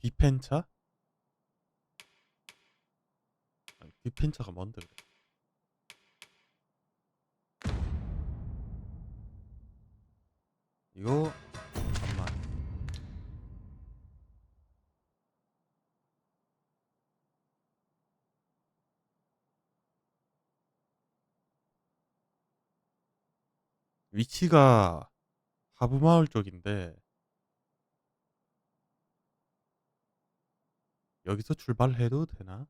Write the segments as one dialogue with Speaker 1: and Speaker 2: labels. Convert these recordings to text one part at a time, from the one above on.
Speaker 1: 디펜차? 아니, 디펜차가 뭔데 그래. 이거 잠깐만. 위치가 하부마을 쪽인데 여기서 출발해도 되나?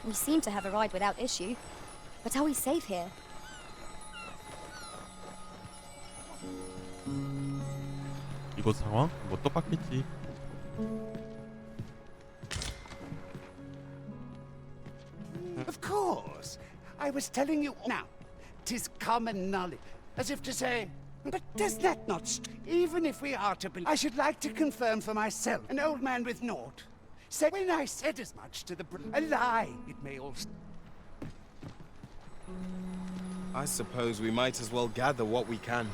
Speaker 2: We seem to have arrived without issue. But are we safe here?
Speaker 1: 이곳 상황? 뭐 똑같겠지.
Speaker 3: Of course. I was telling you now. 'Tis common knowledge. As if to say, but does that not even if we are to believe, I should like to confirm for myself, an old man with naught. Said when I said as much to the a lie, it may also.
Speaker 4: I suppose we might as well gather what we can.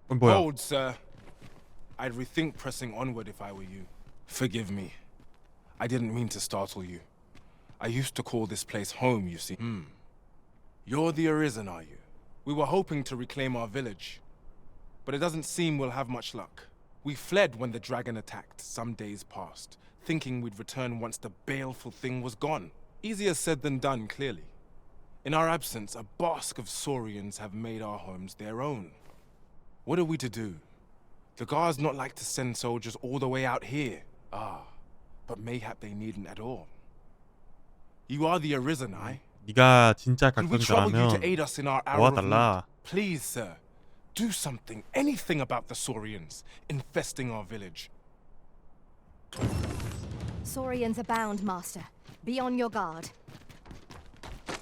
Speaker 1: 뭐야?
Speaker 4: Hold, sir. I'd rethink pressing onward if I were you. Forgive me. I didn't mean to startle you. I used to call this place home, you see. You're the Arisen, are you? We were hoping to reclaim our village, but it doesn't seem we'll have much luck. We fled when the dragon attacked some days past, thinking we'd return once the baleful thing was gone. Easier said than done, clearly. In our absence, a bask of Saurians have made our homes their own. What are we to do? The guards not like to send soldiers all the way out here. But mayhap they needn't at all. You are the Arisen, I.
Speaker 1: 네가 진짜
Speaker 4: And we trouble you to
Speaker 1: 각성자라면
Speaker 4: aid us in our hour of
Speaker 1: 도와달라.
Speaker 4: need. Please, sir, do something, anything about the Saurians infesting our village.
Speaker 2: Saurians abound, Master. Be on your guard.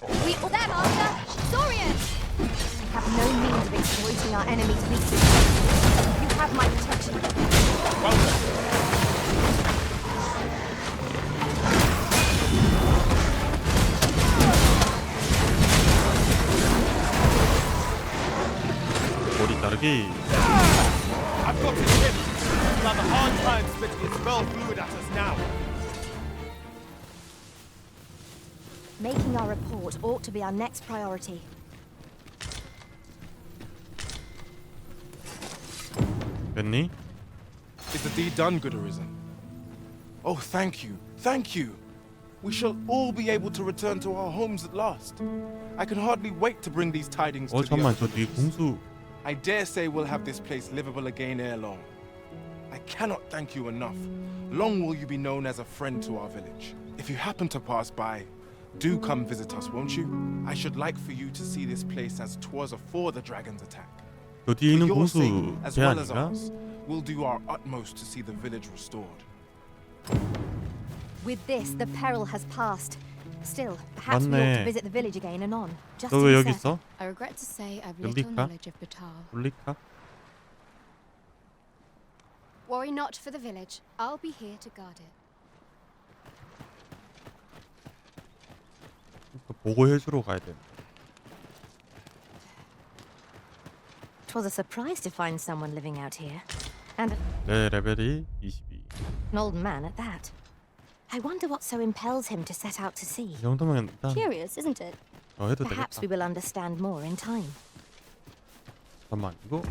Speaker 2: There, Master! Saurians! We have no means of exploiting our enemies' weakness. You have my protection.
Speaker 1: 머리 자르기.
Speaker 5: I've got it hit. We'll have a hard time spitting its spell fluid at us now.
Speaker 2: Making our report ought to be our next priority.
Speaker 1: 됐니?
Speaker 4: Is the deed done, good Arisen? Oh, thank you, thank you. We shall all be able to return to our homes at last. I can hardly wait to bring these tidings to the
Speaker 1: 잠깐만,
Speaker 4: others.
Speaker 1: 저 뒤에 공수.
Speaker 4: I dare say we'll have this place livable again ere long. I cannot thank you enough. Long will you be known as a friend to our village. If you happen to pass by, do come visit us, won't you? I should like for you to see this place as 'twas afore the dragon's attack.
Speaker 1: 저 뒤에
Speaker 4: For
Speaker 1: 있는
Speaker 4: your
Speaker 1: 공수
Speaker 4: sake, as
Speaker 1: 쟤
Speaker 4: well as
Speaker 1: 아닌가?
Speaker 4: ours, we'll do our utmost to see the village restored.
Speaker 2: With this, the peril has passed. Still, perhaps we ought
Speaker 1: 맞네.
Speaker 2: to visit the village again anon. Just
Speaker 1: 너
Speaker 2: to
Speaker 1: 왜
Speaker 2: be
Speaker 1: 여기
Speaker 2: certain.
Speaker 1: 있어?
Speaker 6: I regret to say I've
Speaker 1: You'll
Speaker 6: little
Speaker 1: leave, huh?
Speaker 6: knowledge of Batal.
Speaker 1: 블리카?
Speaker 6: Worry not for the village. I'll be here to guard it.
Speaker 1: 보고해주러 가야 돼.
Speaker 2: 'Twas a surprise to find someone living out here. And
Speaker 1: 내 레벨이 22.
Speaker 2: an old man at that. I wonder what so impels him to set out to sea.
Speaker 1: 이 정도면 일단
Speaker 2: Curious, isn't it?
Speaker 1: 저 해도
Speaker 2: Perhaps
Speaker 1: 되겠다.
Speaker 2: we will understand more in time.
Speaker 1: 잠깐만, 이거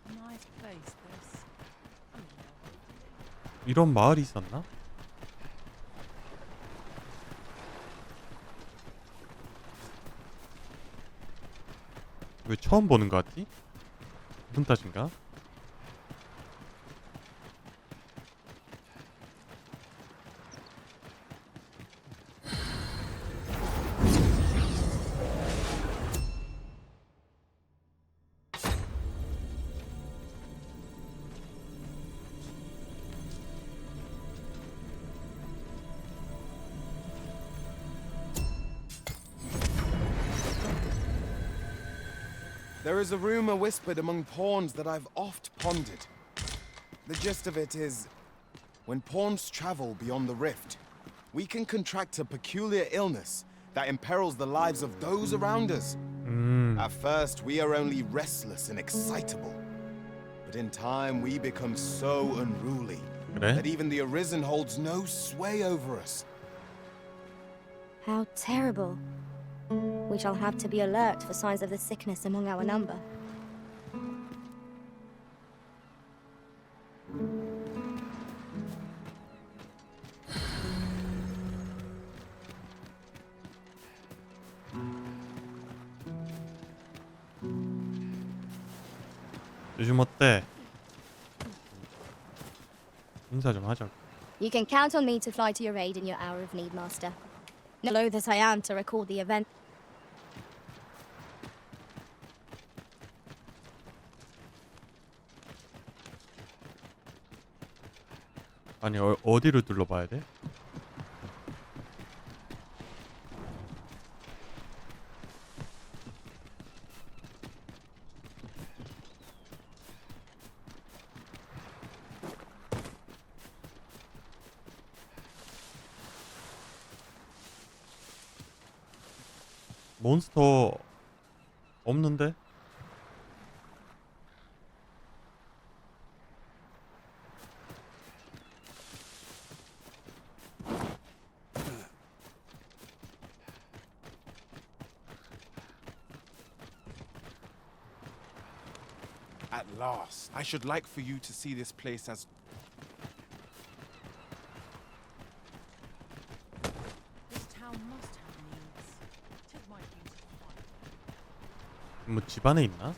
Speaker 7: Nice place, this.
Speaker 1: 이런 마을이 있었나? 왜 처음 보는 것 같지? 무슨 탓인가?
Speaker 8: There is a rumor whispered among pawns that I've oft pondered. The gist of it is, when pawns travel beyond the rift, we can contract a peculiar illness that imperils the lives of those around us. At first, we are only restless and excitable. But in time, we become so unruly
Speaker 1: 그래?
Speaker 8: that even the Arisen holds no sway over us.
Speaker 9: How terrible. We shall have to be alert for signs of the sickness among our number.
Speaker 1: 요즘 어때? 인사 좀 하자고.
Speaker 9: You can count on me to fly to your aid in your hour of need, Master. No loath as I am to record the event.
Speaker 1: 아니 어디를 둘러봐야 돼? 몬스터 없는데?
Speaker 4: At last. I should like for you to see this place as...
Speaker 7: This town must have needs. Take my beautiful wife.
Speaker 1: 뭐 집안에 있나?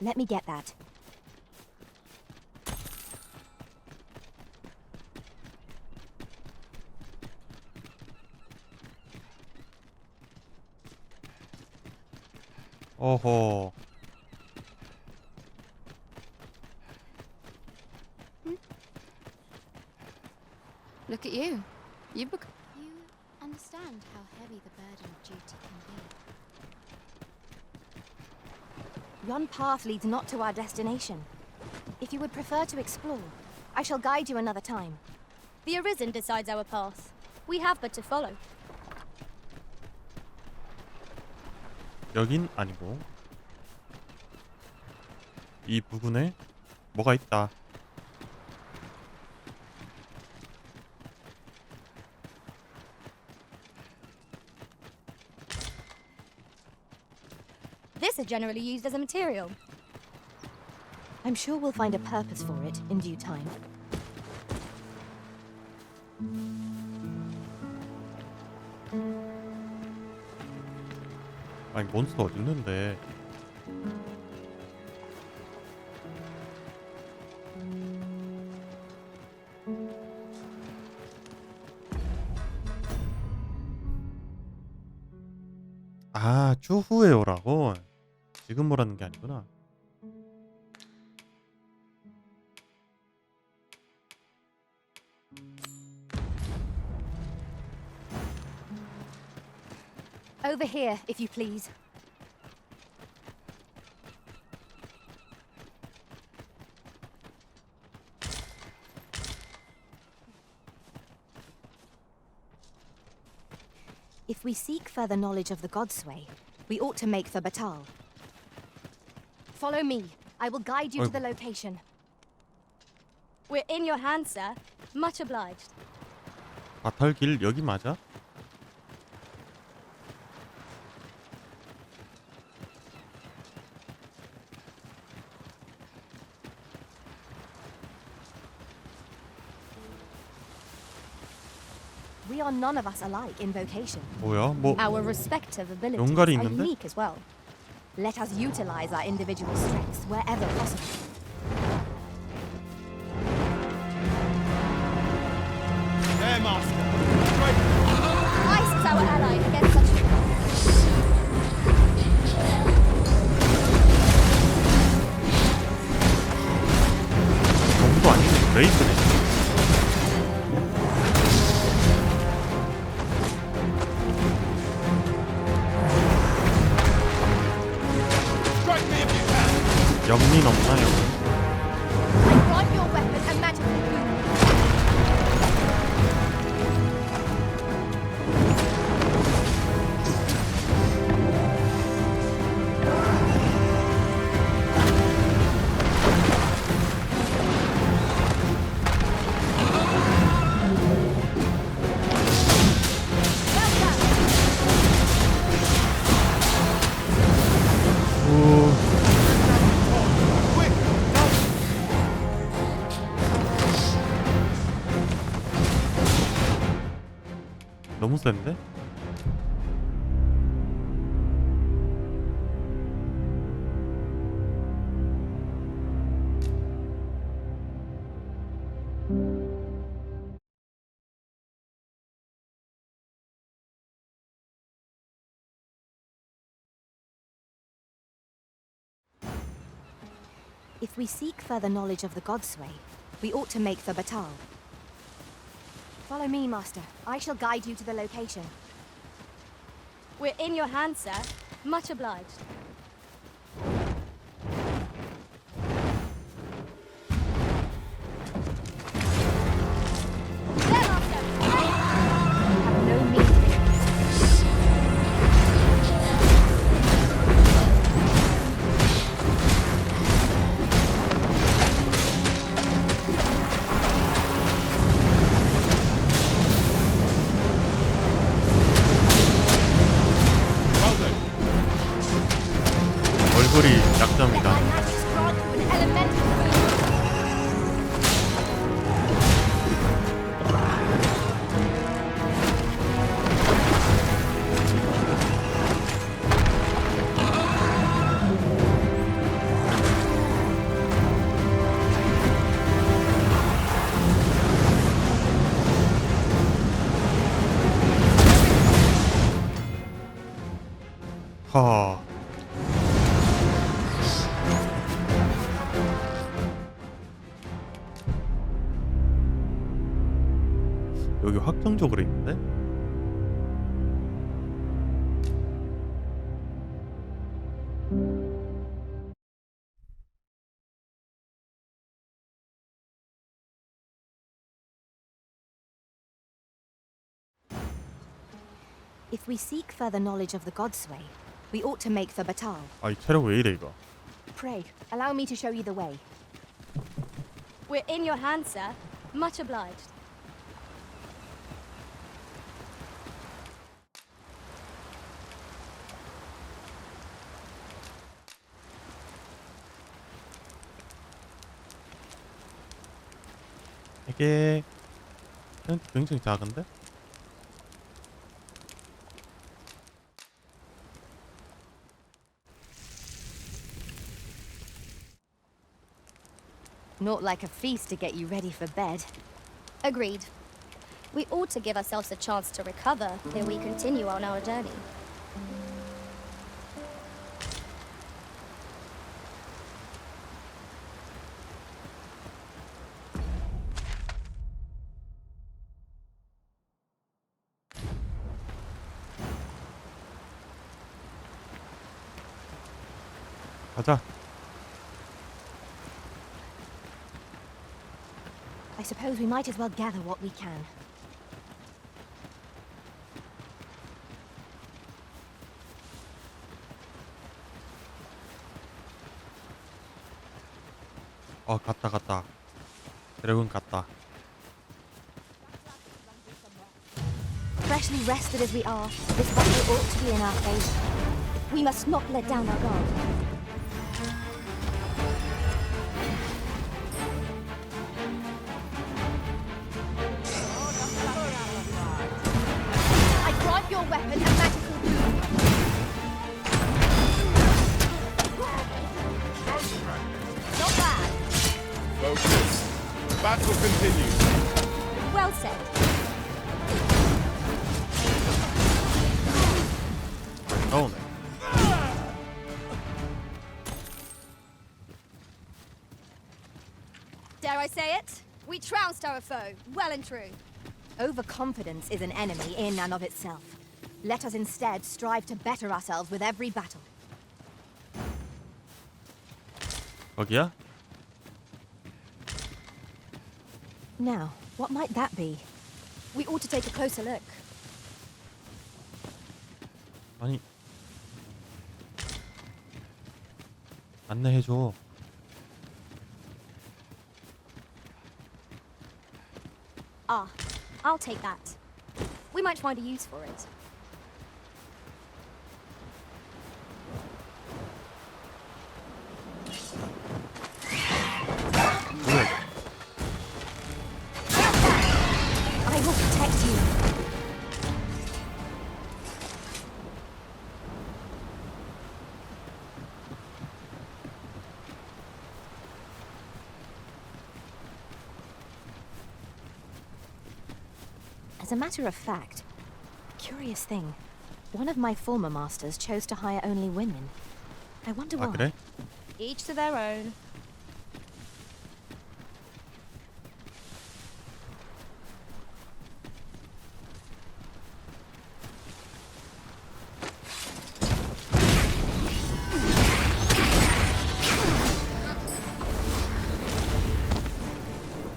Speaker 9: Let me get that.
Speaker 1: 어허.
Speaker 6: Look at you. You understand how heavy the burden of duty can be.
Speaker 2: Yon path leads not to our destination. If you would prefer to explore, I shall guide you another time.
Speaker 9: The Arisen decides our path. We have but to follow.
Speaker 1: 여긴 아니고 이 부근에 뭐가 있다.
Speaker 9: This is generally used as a material.
Speaker 2: I'm sure we'll find a purpose for it in due time.
Speaker 1: 아니 몬스터 어디 있는데? 아 추후에 오라고? 지금 오라는 게 아니구나.
Speaker 2: Over here, if you please. If we seek further knowledge of the Godsway, we ought to make for Batal. Follow me. I will guide you to the location.
Speaker 9: We're in your hands, sir. Much obliged.
Speaker 1: 바탈길 여기 맞아?
Speaker 2: We are none of us alike in vocation.
Speaker 1: 뭐야? 뭐
Speaker 2: Our respective abilities
Speaker 1: 연갈이
Speaker 2: are
Speaker 1: 있는데?
Speaker 2: unique as well. Let us utilize our individual strengths wherever possible.
Speaker 5: There, Master.
Speaker 9: Ice is our ally against such.
Speaker 1: 검도 아니고 레이스네.
Speaker 5: Strike me if you can.
Speaker 1: 영린 없나 영린?
Speaker 2: Grant your weapon a magical boon.
Speaker 1: 오, 너무 센데?
Speaker 2: If we seek further knowledge of the Godsway, we ought to make for Batal. Follow me, Master. I shall guide you to the location.
Speaker 9: We're in your hands, sir. Much obliged. There, Master!
Speaker 2: Have no need for this.
Speaker 5: Well then.
Speaker 1: 얼굴이
Speaker 2: Let
Speaker 1: 약점이다.
Speaker 2: my magic grant you an elemental boon.
Speaker 1: 하. 여기 확정적으로 있는데?
Speaker 2: If we seek further knowledge of the Godsway, we ought to make for Batal.
Speaker 1: 아, 이 체력 왜 이래 이거?
Speaker 2: Pray, allow me to show you the way.
Speaker 9: We're in your hands, sir. Much obliged.
Speaker 1: 이게 굉장히 작은데?
Speaker 2: Not like a feast to get you ready for bed.
Speaker 9: Agreed. We ought to give ourselves a chance to recover ere we continue on our journey.
Speaker 1: 가자.
Speaker 2: I suppose we might as well gather what we can.
Speaker 1: 갔다. 드래곤 갔다.
Speaker 2: Freshly rested as we are, this battle ought to be in our favor. We must not let down our guard. Elemental weapon and magical boon. Not bad.
Speaker 5: Focus. Battle continues.
Speaker 2: Well said.
Speaker 1: Oh, 네.
Speaker 2: Dare I say it? We trounced our foe, well and true. Overconfidence is an enemy in and of itself. Let us instead strive to better ourselves with every battle.
Speaker 1: 거기야?
Speaker 2: Now, what might that be? We ought to take a closer look.
Speaker 1: 아니. 안내해줘.
Speaker 9: Ah, I'll take that. We might find a use for it.
Speaker 2: I will protect you. As a matter of fact, curious thing. One of my former masters chose to hire only women. I wonder
Speaker 1: 아,
Speaker 2: why.
Speaker 1: 그래?
Speaker 2: Each to their own.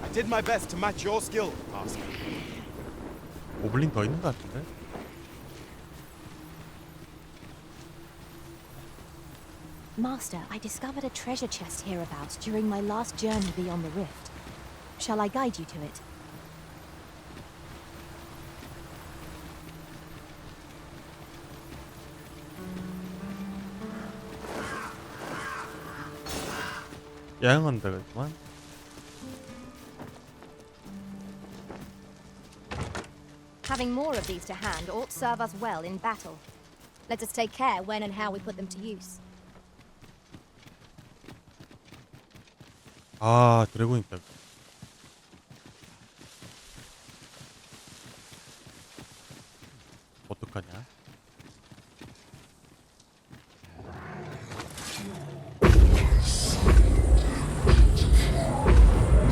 Speaker 8: I did my best to match your skill, Master.
Speaker 1: 고블린 더 있는 것 같은데?
Speaker 2: Master, I discovered a treasure chest hereabouts during my last journey beyond the rift. Shall I guide you to it?
Speaker 1: 야영한 데가있구만.
Speaker 2: Having more of these to hand ought serve us well in battle.
Speaker 9: Let us take care when and how we put them to use.
Speaker 1: 아, 드래곤 있다. 어떡하냐?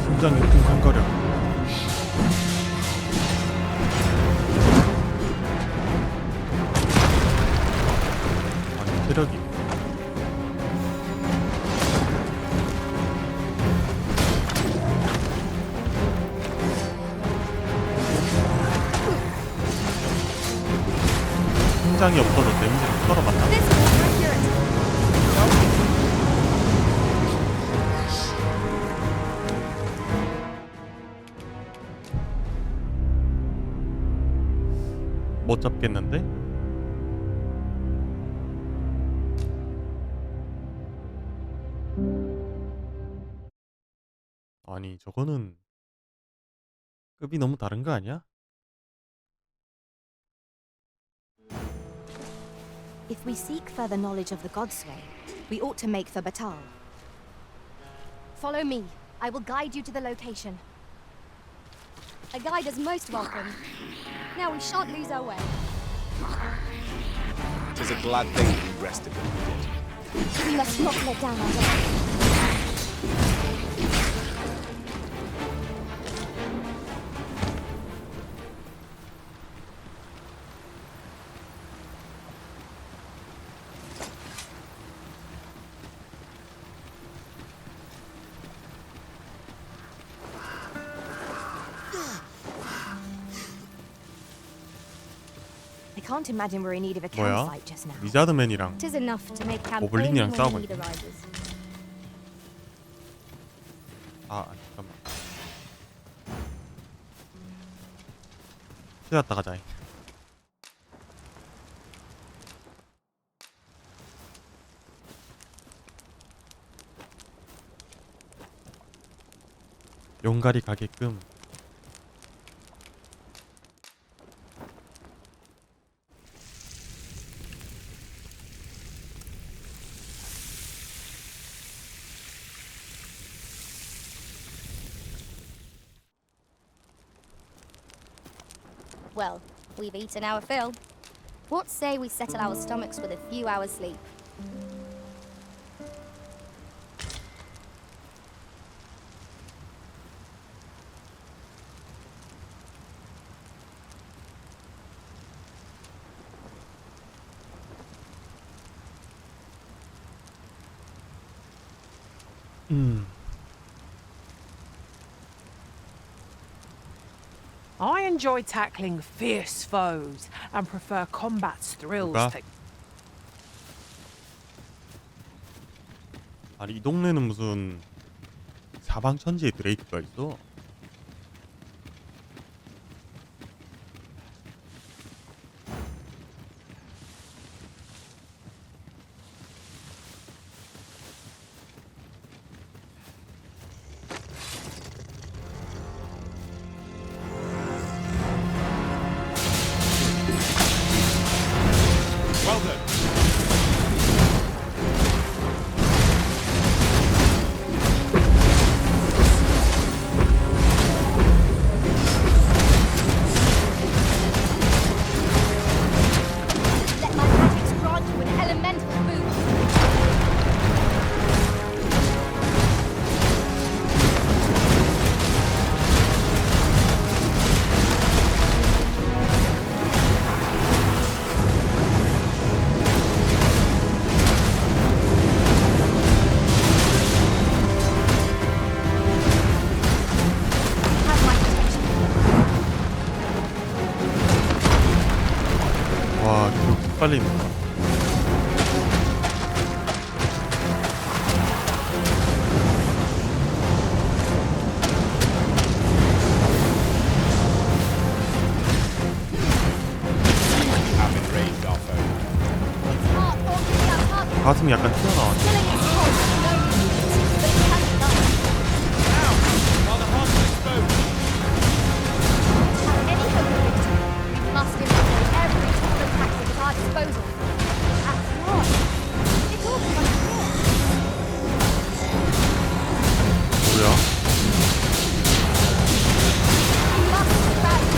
Speaker 1: 심장이 쿵쾅거려. 아니, 체력이. 심장이 없어서 데미지를 떨어봤나?
Speaker 2: This will procure it.
Speaker 1: 못 잡겠는데? 아니, 저거는 급이 너무 다른 거 아니야?
Speaker 2: If we seek further knowledge of the Godsway, we ought to make for Batal. Follow me. I will guide you to the location.
Speaker 9: A guide is most welcome. Now we shan't lose our way.
Speaker 5: Tis a glad thing we rested when we did.
Speaker 2: We must not let down our guard. I can't imagine we're in need of a
Speaker 1: 뭐야?
Speaker 2: campsite just now.
Speaker 1: 리자드맨이랑
Speaker 9: Tis enough to make camp
Speaker 1: 고블린이랑
Speaker 9: only
Speaker 1: 싸우고
Speaker 9: when need
Speaker 1: 있네.
Speaker 9: arises.
Speaker 1: 아, 잠깐만. 쉬었다 가자. 용가리 가게끔.
Speaker 9: Well, we've eaten our fill. What say we settle our stomachs with a few hours sleep?
Speaker 7: I enjoy tackling fierce foes and prefer combat's thrills
Speaker 1: 누가?
Speaker 7: to
Speaker 1: 아니 이 동네는 무슨 사방천지에 드레이크가 있어?
Speaker 5: Well done.
Speaker 2: Let my magics grant you an elemental boost. Have my protection.
Speaker 1: 와 이거 빨리 있는다.
Speaker 5: I'm in range, Alpha.
Speaker 2: Heart already up, heart
Speaker 1: 가슴이 약간 튀어나와.
Speaker 2: killing its cold. No need, but it hasn't done.
Speaker 5: Now, while the heart is exposed.
Speaker 2: To have any hope of victory, we must employ every tool and tactic at our disposal. After all, it all becomes clear.
Speaker 1: 뭐야?
Speaker 2: We must rally.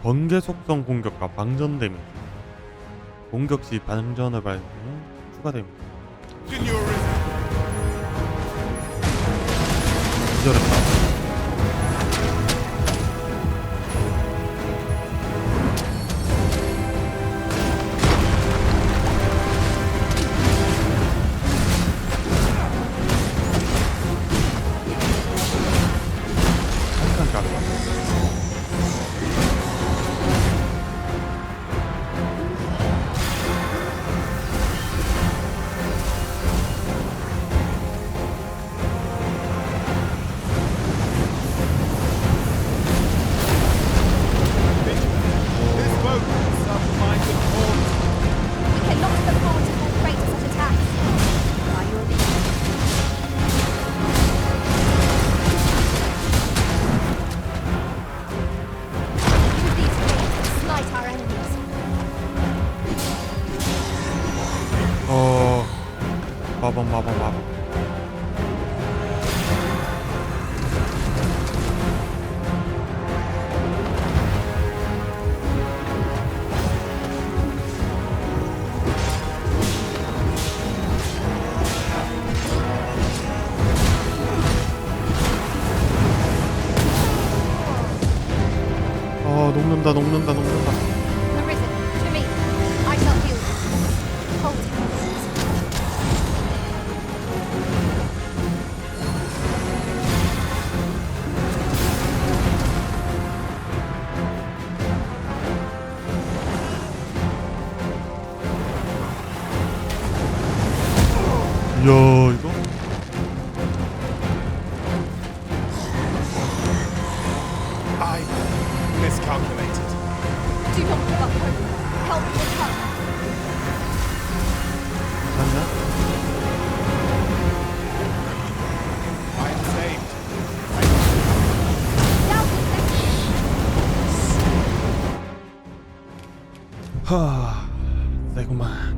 Speaker 1: 번개 속성 공격과 방전 데미지. 공격 시 방전의 발동 추가 데미지.
Speaker 5: Continue arisen.
Speaker 1: 기절했다. 한칸 깎아.
Speaker 5: This boat will serve the minds of all.
Speaker 2: We cannot afford to fall prey to such attacks. Are you obedient? Use these blades to smite our enemies.
Speaker 1: 마법. 녹는다.
Speaker 2: Arisen, to me. I shall heal you. Hold it.
Speaker 1: 이야 이거?
Speaker 5: I miscalculated.
Speaker 2: Do not give up hope. Help will come.
Speaker 1: 괜찮냐?
Speaker 5: I am saved.
Speaker 1: 하, 세구만.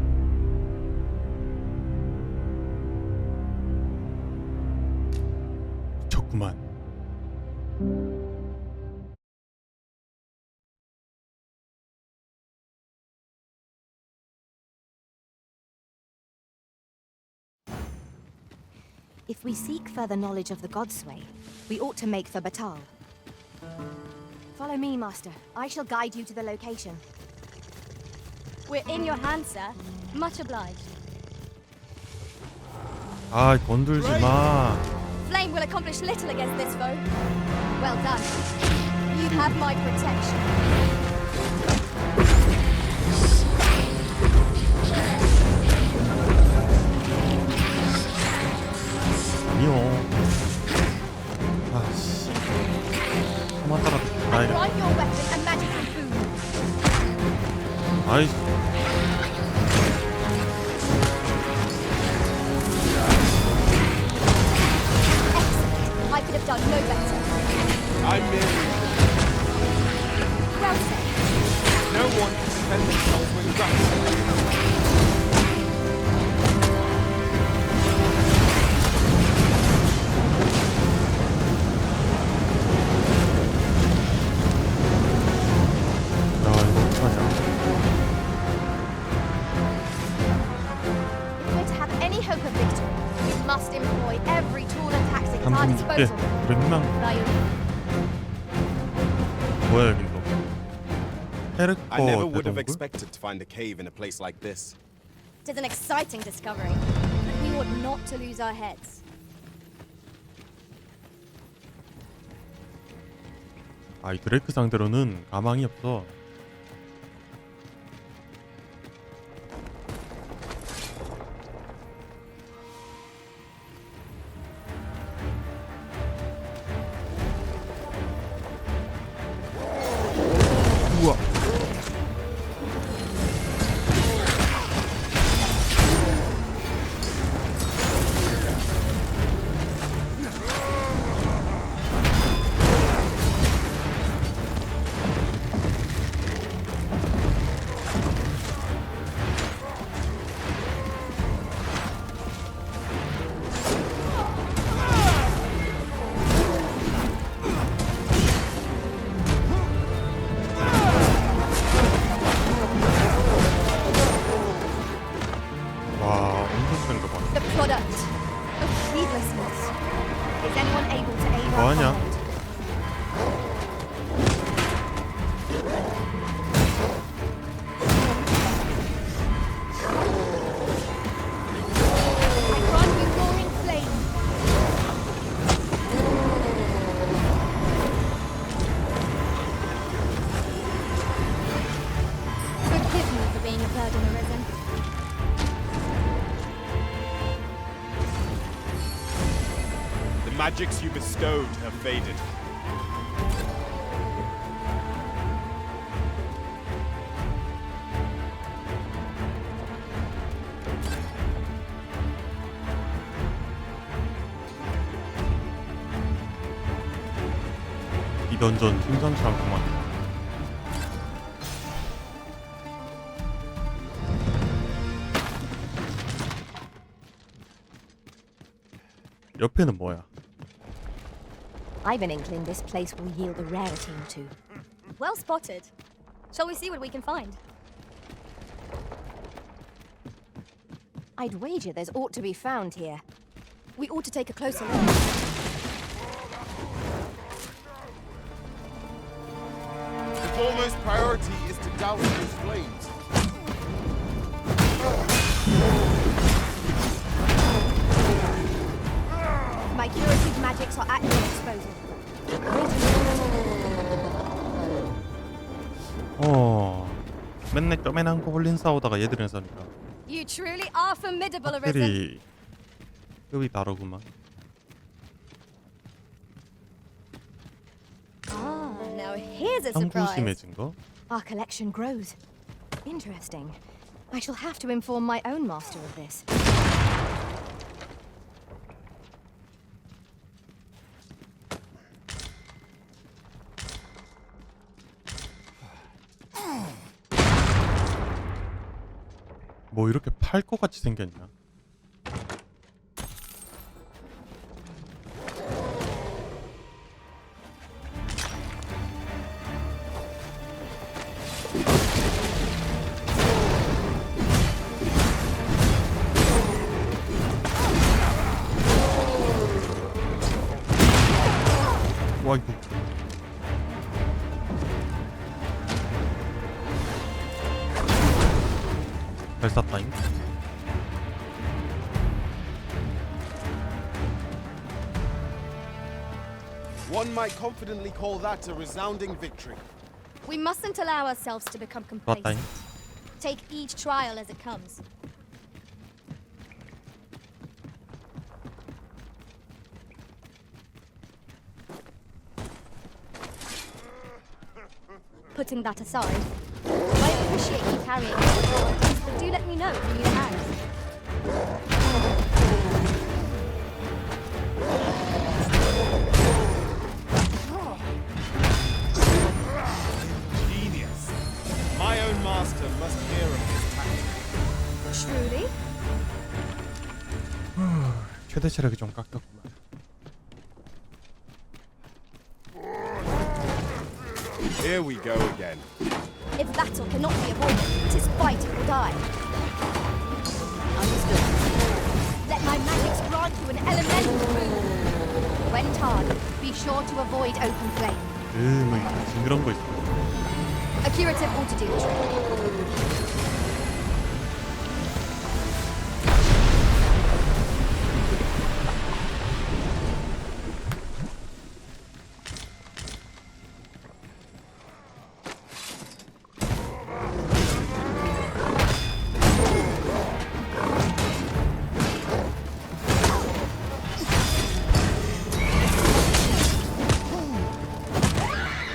Speaker 1: 미쳤구만.
Speaker 2: If we seek further knowledge of the Godsway, we ought to make for Batal. Follow me, Master. I shall guide you to the location.
Speaker 9: We're in your hands, sir. Much obliged.
Speaker 1: 아, 건들지 마.
Speaker 2: Flame will accomplish little against this foe. Well done. You have my protection.
Speaker 1: 아니요. 아씨. 그만 따라 나야겠다.
Speaker 2: Grant your weapon and magical boon.
Speaker 1: 아이씨.
Speaker 2: Excellent. I could have done no better.
Speaker 5: I'm merely.
Speaker 2: Well said.
Speaker 5: No one can defend themselves when grasped.
Speaker 1: 야, 이거 어떡하냐.
Speaker 2: If we're to have any hope of victory, we must employ every tool and tactic at our
Speaker 1: 한분 줄게.
Speaker 2: disposal.
Speaker 1: 그래, 희망.
Speaker 2: By your
Speaker 1: 뭐야, 여긴 또.
Speaker 8: I never would have
Speaker 1: 대동굴?
Speaker 8: expected to find a cave in a place like this.
Speaker 2: It is an exciting discovery, but we ought not to lose our heads.
Speaker 1: 아, 이 드레이크 상대로는 가망이 없어. 우와. 와, 엄청 센 거 봐.
Speaker 2: The product of heedlessness. Is anyone able to aid our
Speaker 1: 뭐하냐?
Speaker 2: comrade? I grant you roaring flame. Forgive me for being a burden arisen.
Speaker 5: The magics you bestowed have faded.
Speaker 1: 이 던전 심상치 않구만. 옆에는 뭐야?
Speaker 2: I've an inkling this place will yield a rarity or two. Well spotted. Shall we see what we can find? I'd wager there's aught to be found here. We ought to take a closer look.
Speaker 5: The foremost priority is to douse these flames.
Speaker 2: My curative magics are at your disposal.
Speaker 1: 맨날 쪼매난 고블린 싸우다가 얘들이랑 싸니까
Speaker 2: You truly are formidable, Arisen.
Speaker 1: 확실히 급이 다르구만.
Speaker 2: Ah, now here's a
Speaker 1: 참
Speaker 2: surprise.
Speaker 1: 심해진 거?
Speaker 2: Our collection grows. Interesting. I shall have to inform my own master of this.
Speaker 1: 뭐 이렇게 팔 것 같이 생겼냐? 잘 쐈다잉.
Speaker 8: One might confidently call that a resounding victory.
Speaker 2: We mustn't allow ourselves to become complacent. Take each trial as it comes. Putting that aside, I appreciate you carrying it, but do let me know if you need a hand.
Speaker 8: Genius. My own master must hear of this tactic.
Speaker 2: Truly?
Speaker 1: 최대 체력이 좀 깎였구만.
Speaker 8: Here we go again.
Speaker 2: If battle cannot be avoided, 'tis fight or die. Understood. Let my magics grant you an elemental boon. When tarred, be sure to avoid open flame.
Speaker 1: 뭐 징그런 거 있어.
Speaker 2: A curative ought to do the trick.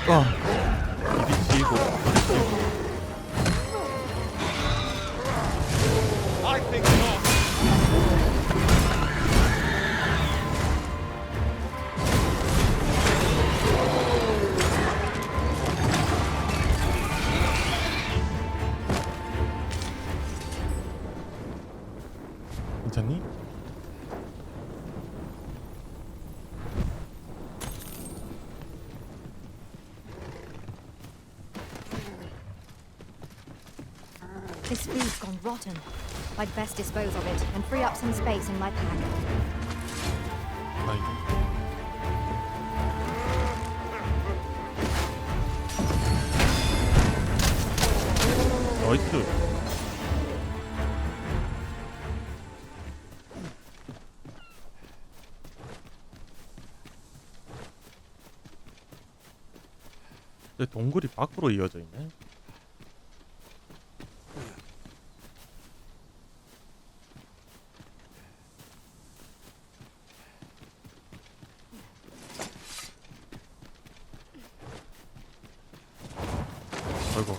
Speaker 1: 이리 치고
Speaker 5: I think not.
Speaker 1: 괜찮니?
Speaker 2: This food's gone rotten. I'd best dispose of it and free up some space in my pack.
Speaker 1: 아이. 나이스. 근데 동굴이 밖으로 이어져 있네. 아이고.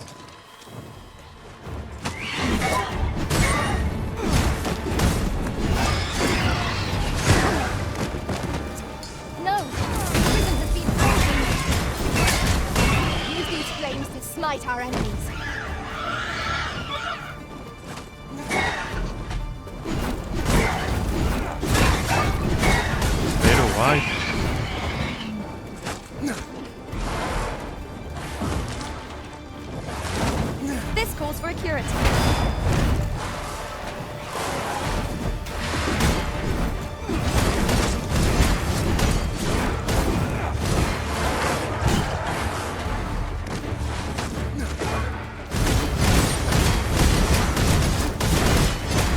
Speaker 2: No! Prison has been broken! Use these flames to smite our enemies.
Speaker 1: 내려와. 이
Speaker 2: This calls for a curative.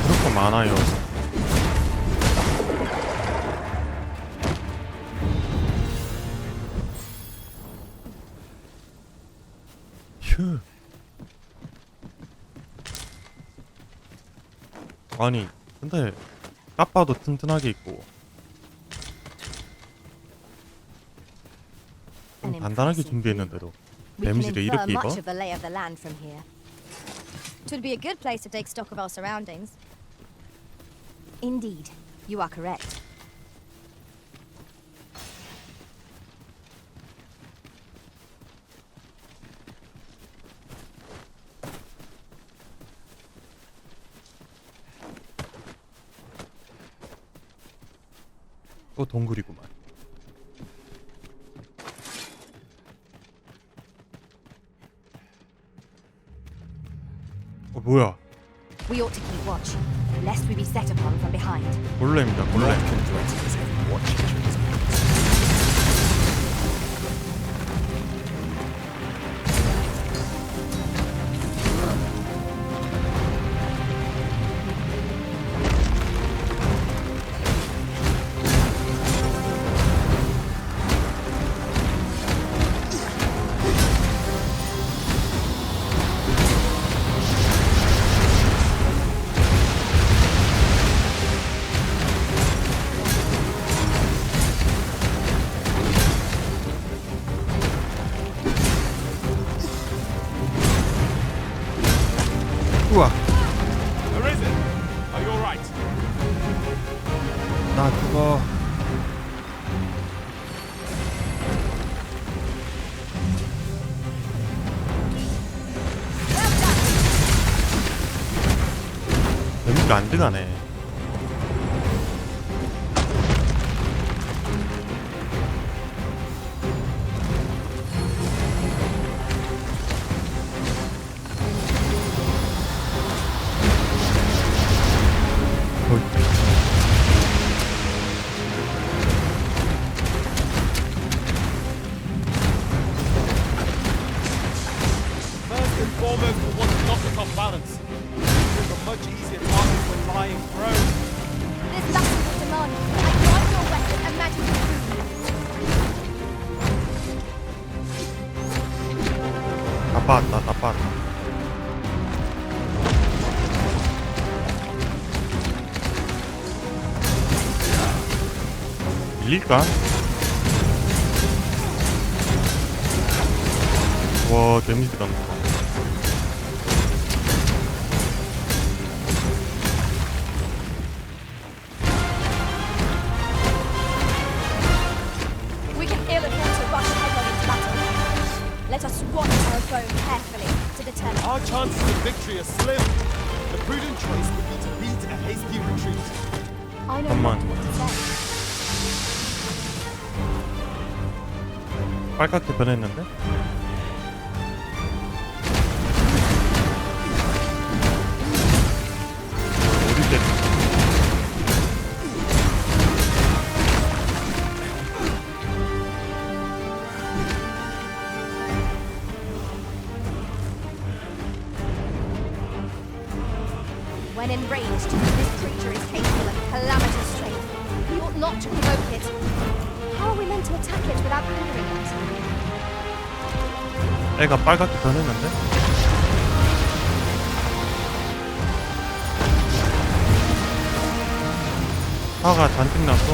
Speaker 1: 그렇게 많아요. 휴. 아니, 근데 딱 봐도 튼튼하게 있고 좀 단단하게 준비했는데도
Speaker 2: We can
Speaker 1: 데미지를
Speaker 2: infer
Speaker 1: 이렇게 입어?
Speaker 2: much of the lay of the land from here. Twould be a good place to take stock of our surroundings. Indeed, you are correct.
Speaker 1: 또 동굴이구만. 뭐야?
Speaker 2: We ought to keep watch, lest we be set upon from behind.
Speaker 1: 골렘이다, 골렘. 우와.
Speaker 5: Arisen, are you alright?
Speaker 1: 나 죽어. 데미지가 안 들어가네.
Speaker 5: First and foremost, we want to knock it off balance. It's a much easier target when lying prone.
Speaker 2: There's nothing to demand. I drive your weapon and magic your
Speaker 1: 다 빠졌다, 다 빠졌다. 밀릴까? 와, 데미지가 너무.
Speaker 2: We can ill afford to rush headlong into battle. Let us watch our foe carefully to determine.
Speaker 5: Our chances of victory are slim. The prudent choice would be to beat a hasty retreat.
Speaker 2: I know
Speaker 1: Come
Speaker 2: not
Speaker 1: on.
Speaker 2: what to say.
Speaker 1: 빨갛게 변했는데? 어디 때?
Speaker 2: When enraged, this creature is capable of calamitous strength. We ought not to provoke it. How are we meant to attack it without angering it?
Speaker 1: 애가 빨갛게 변했는데? 화가 잔뜩 났어.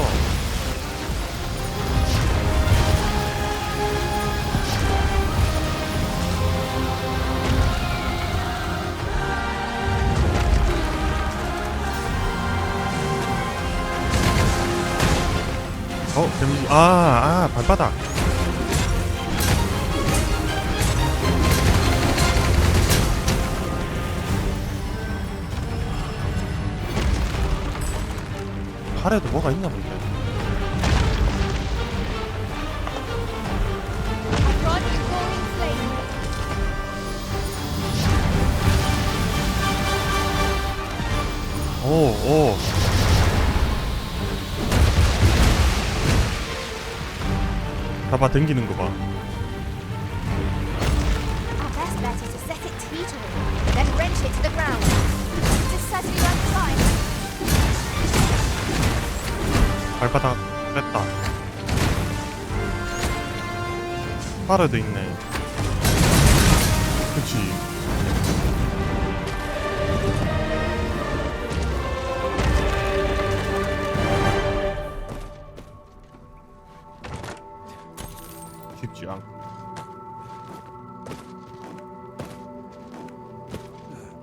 Speaker 1: 데미지. 발바닥. 팔에도 뭐가 있나 본데.
Speaker 2: I brought you roaring flame.
Speaker 1: 오. 잡아 당기는 거 봐.
Speaker 2: Our best bet is to set it teetering, then wrench it to the ground. Just setting you outside.
Speaker 1: 발바닥 뺐다. 팔에도 있네. 그치. 쉽지 않고.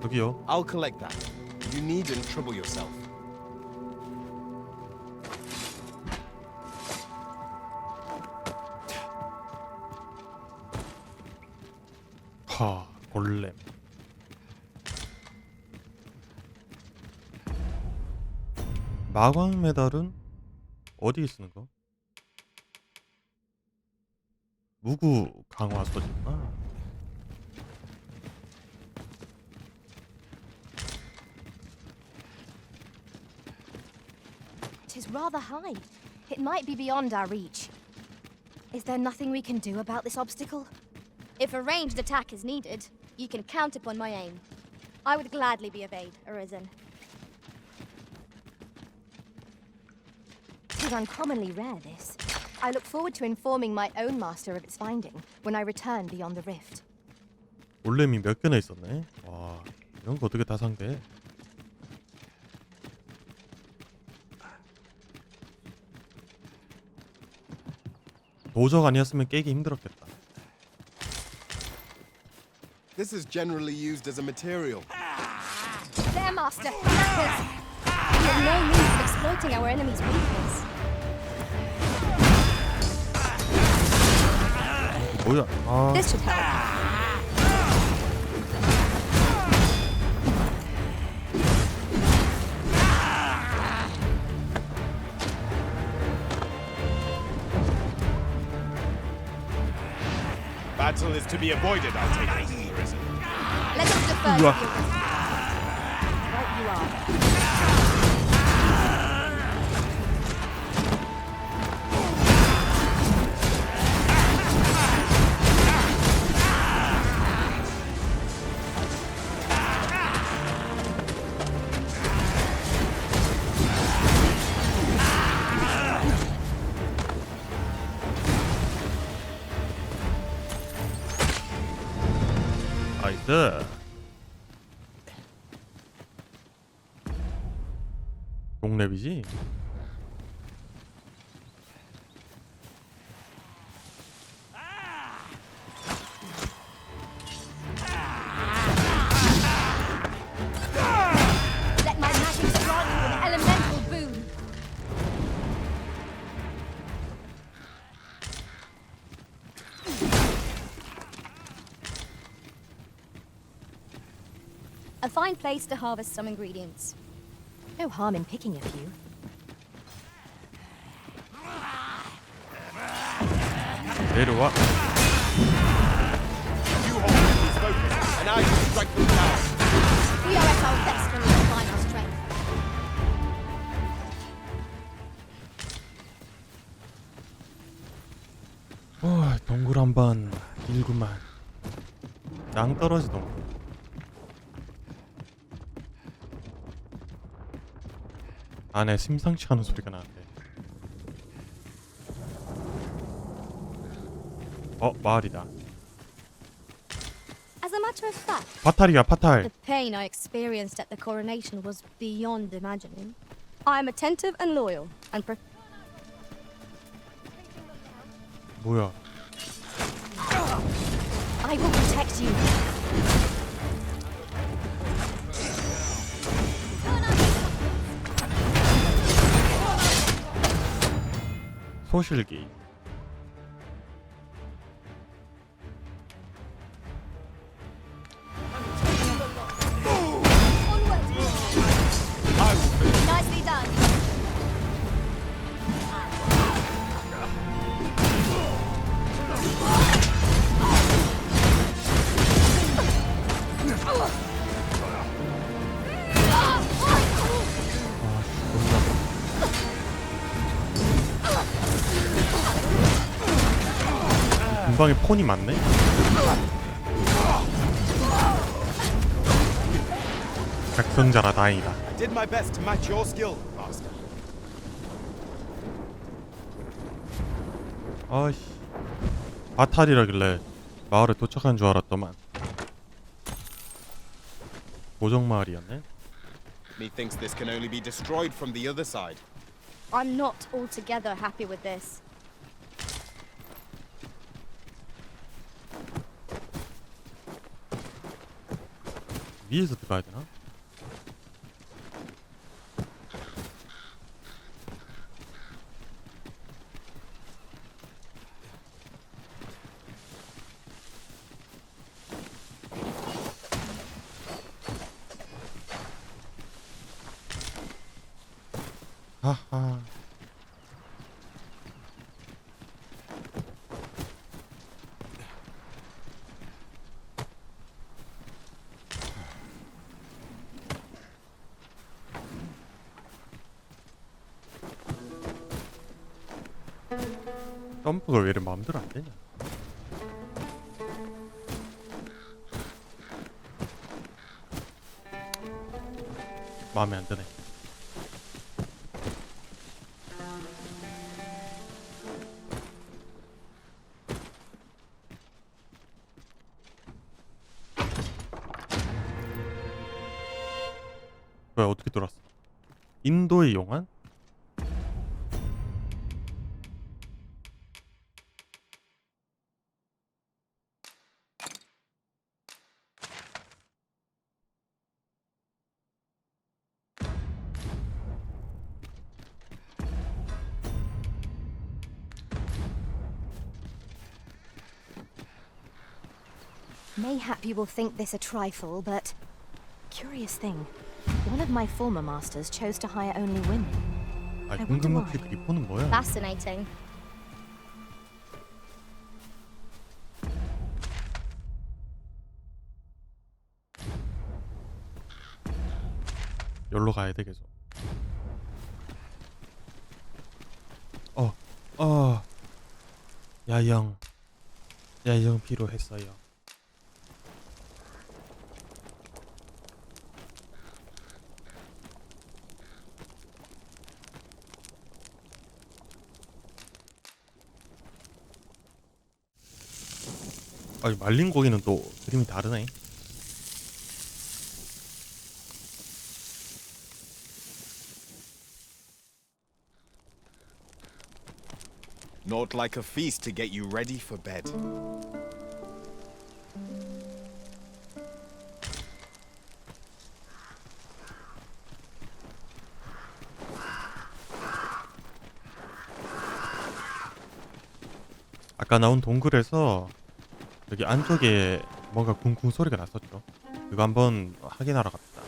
Speaker 1: 여기요.
Speaker 5: I'll collect that.
Speaker 8: You needn't trouble yourself.
Speaker 1: 골렘. 마광 메달은 어디에 쓰는 거? 무구 강화 소지구나.
Speaker 2: It is rather high. It might be beyond our reach. Is there nothing we can do about this obstacle? If a ranged attack is needed, you can count upon my aim. I would gladly be of aid, Arisen. It is uncommonly rare, this. I look forward to informing my own master of its finding when I return beyond the rift.
Speaker 1: 올렘이 몇 개나 있었네. 와, 이런 거 어떻게 다 상대? 도적 아니었으면 깨기 힘들었겠다.
Speaker 8: This is generally used as a material.
Speaker 2: Master. Hackers. We have no means of exploiting our enemy's weakness.
Speaker 1: 뭐야? 아,
Speaker 2: This should help.
Speaker 8: Battle is to be avoided, I take it. Prison.
Speaker 2: Let us defer to
Speaker 1: Uah.
Speaker 2: your wisdom. Right you are.
Speaker 1: 나이스. 동랩이지?
Speaker 2: Let my magic grant you an elemental boon. A fine place to harvest some ingredients. No harm in picking a few.
Speaker 1: 내려와.
Speaker 8: You hold his focus, and I will strike them down.
Speaker 2: We are at our best when we combine our strength.
Speaker 1: 동굴 한번 일구만. 낭떠러지 동굴. 안에 심상치 않은 소리가 나는데. 마을이다.
Speaker 2: As a matter of fact,
Speaker 1: 파탈이야, 파탈.
Speaker 2: the pain I experienced at the coronation was beyond imagining. I am attentive and loyal, and
Speaker 1: 뭐야?
Speaker 2: I will protect you.
Speaker 1: 소실기.
Speaker 2: Nicely done.
Speaker 1: 금방에 폰이 많네? 작성자라 다행이다.
Speaker 8: I did my best to match your skill, Master.
Speaker 1: 아이씨, 바탈이라길래 마을에 도착한 줄 알았더만 고정마을이었네?
Speaker 8: Methinks this can only be destroyed from the other side.
Speaker 2: I'm not altogether happy with this.
Speaker 1: 위에서 들어가야 되나? 하하. 점프가 왜 이렇게 마음대로 안 되냐? 마음에 안 드네. 뭐야, 어떻게 돌았어? 인도의 용안?
Speaker 2: Mayhap you will think this a trifle, but curious thing. One of my former masters chose to hire only women.
Speaker 1: 아,
Speaker 2: I
Speaker 1: 공격
Speaker 2: wonder
Speaker 1: 역시
Speaker 2: why.
Speaker 1: 그 리포는 뭐야?
Speaker 9: Fascinating.
Speaker 1: 여기로 가야 되겠어. 야영 필요했어요. 아니, 말린 고기는 또 그림이 다르네.
Speaker 8: Not like a feast to get you ready for bed.
Speaker 1: 아까 나온 동굴에서 여기 안쪽에 뭔가 쿵쿵 소리가 났었죠. 그거 한번 확인하러 갑시다.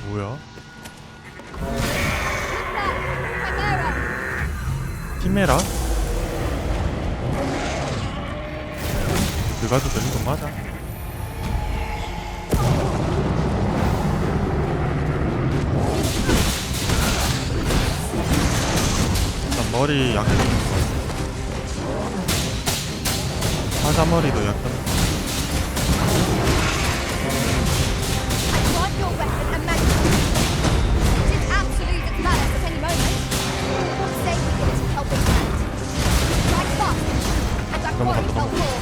Speaker 1: 뭐야? 키메라? 그가도 되는 건 맞아? 일단 머리 약간 사자머리도 약간
Speaker 2: Want your weapon and magazine. It is absolute at Palace at any moment. What say we give it a helping hand? Strike fast, and our quarry shall fall.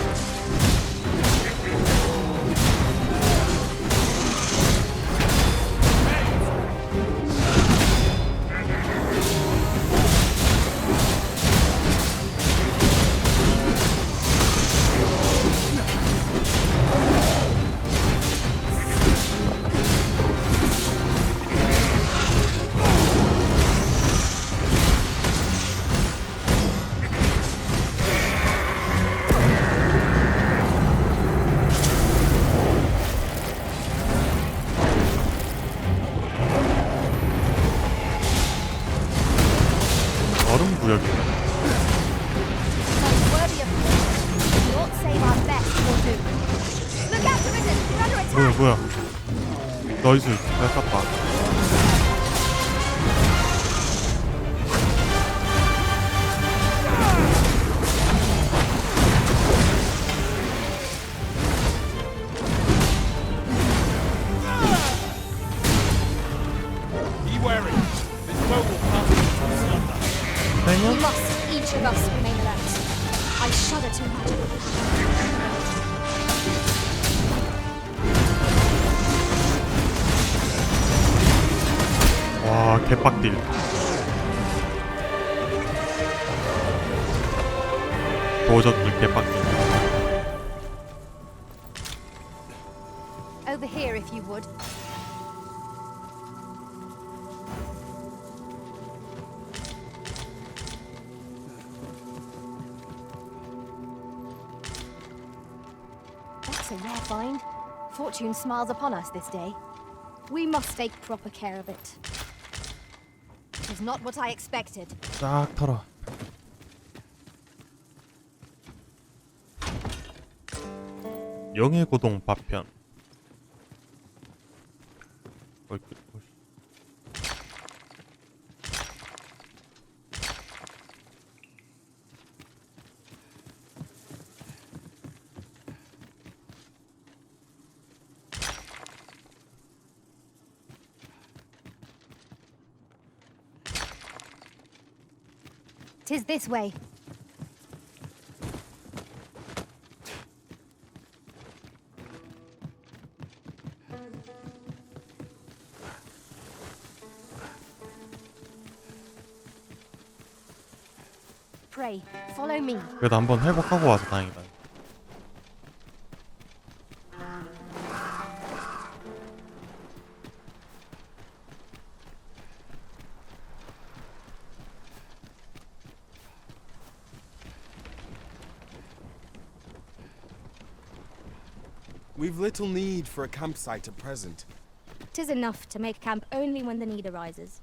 Speaker 1: 얼음 구역이네.
Speaker 2: Most worthy of you. Naught save our best will do. Look out, Risen! We're under attack!
Speaker 1: 뭐야? 나이스. 잘 쐈다.
Speaker 5: Be wary. This foe will come from slumber.
Speaker 2: We must, each of us, remain alert. I shudder to imagine.
Speaker 1: 와, 개빡딜. 도저들 개빡딜.
Speaker 2: Over here, if you would. That's a rare find. Fortune smiles upon us this day. We must take proper care of it. It was not what I expected.
Speaker 1: 싹 털어. 영의 고동 파편.
Speaker 2: Tis this way. Pray, follow me.
Speaker 1: 그래도 한번 회복하고 와서 다행이다.
Speaker 8: We've little need for a campsite at present.
Speaker 9: 'Tis enough to make camp only when the need arises.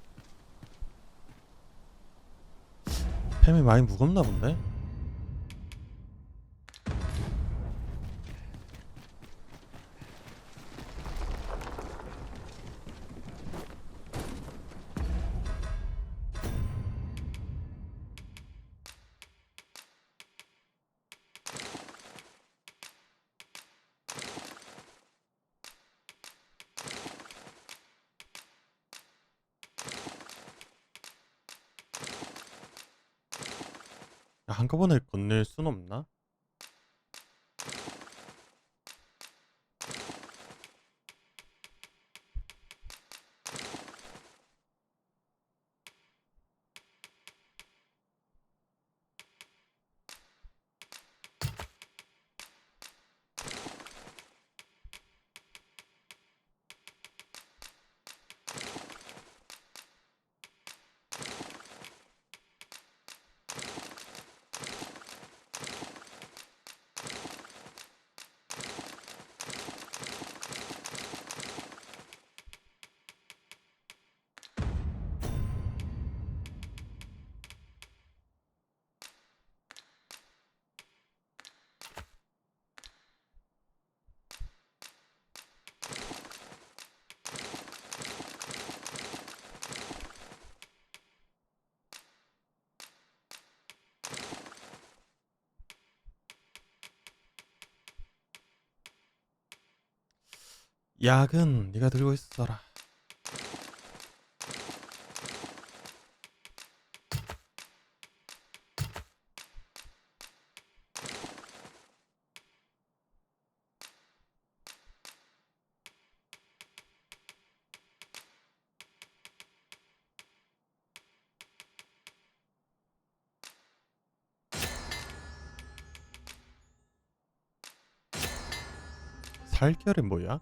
Speaker 1: 템이 많이 무겁나 본데? 야, 한꺼번에 건넬 순 없나? 약은 네가 들고 있어라. 살결이 뭐야?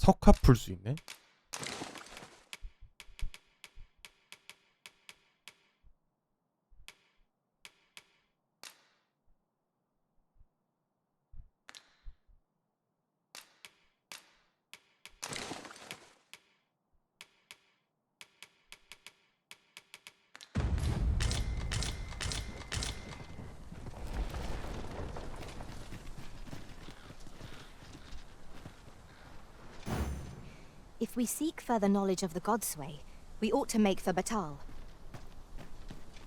Speaker 1: 석화 풀 수 있네?
Speaker 2: If we seek further knowledge of the Godsway, we ought to make for Batal.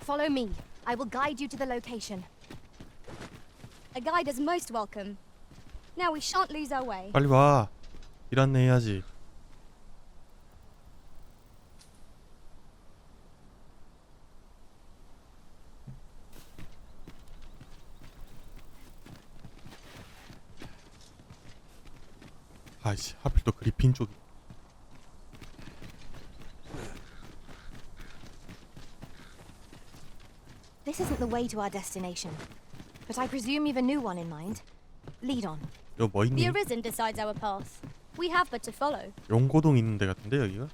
Speaker 2: Follow me. I will guide you to the location.
Speaker 9: A guide is most welcome. Now we shan't lose our way.
Speaker 1: 빨리 와. 일 안내해야지. 아이씨, 하필 또 그리핀 쪽이.
Speaker 2: This isn't the way to our destination, but I presume you've a new one in mind. Lead on.
Speaker 1: 여기 뭐
Speaker 9: The
Speaker 1: 있니?
Speaker 9: Arisen decides our path. We have but to follow.
Speaker 1: 용고동 있는 데 같은데 여기가?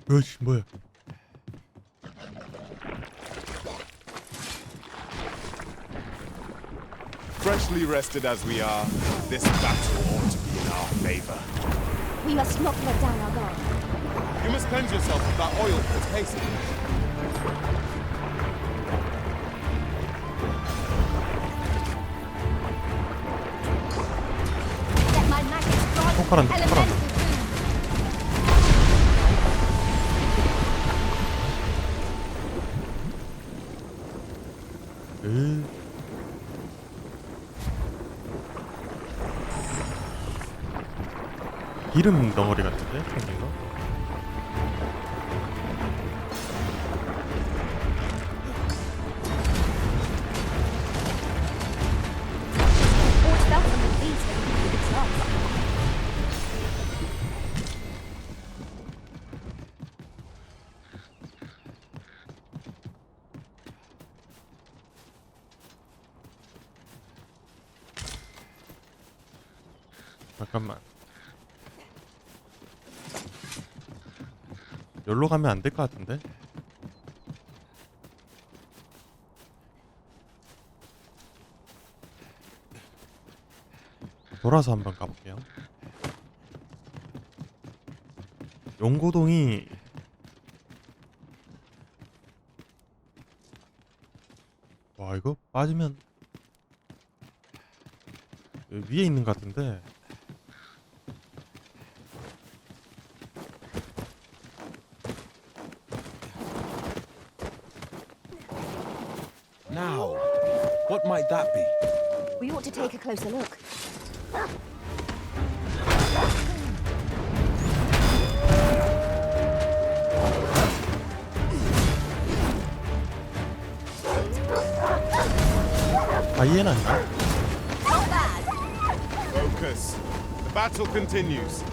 Speaker 1: 으이씨, 뭐야?
Speaker 8: Freshly rested as we are, this battle ought to be in our favor.
Speaker 2: We must not let down our guard.
Speaker 8: You must cleanse yourself of that oil with haste.
Speaker 2: Let my magic grant
Speaker 1: 손가락
Speaker 2: elemental
Speaker 1: 손가락.
Speaker 2: boon.
Speaker 1: 기름 덩어리 같은데 생긴 거?
Speaker 2: Or stuff from the beast that we could exhaust.
Speaker 1: 잠깐만. 여기로 가면 안 될 것 같은데? 돌아서 한번 가볼게요. 용고동이 와 이거 빠지면 여기 위에 있는 것 같은데.
Speaker 8: Now, what might that be?
Speaker 2: We ought to take a closer look.
Speaker 1: 하이에나인가?
Speaker 8: Focus. The battle continues.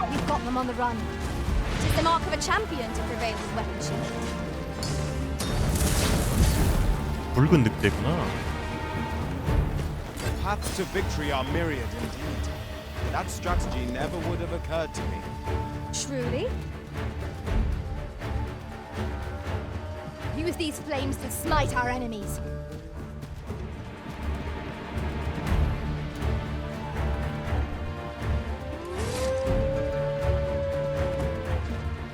Speaker 2: We've got them on the run. It is the mark of a champion to prevail with weapon sheath.
Speaker 1: 붉은 늑대구나.
Speaker 8: Paths to victory are myriad indeed. That strategy never would have occurred to me.
Speaker 2: Truly? Use these flames to smite our enemies.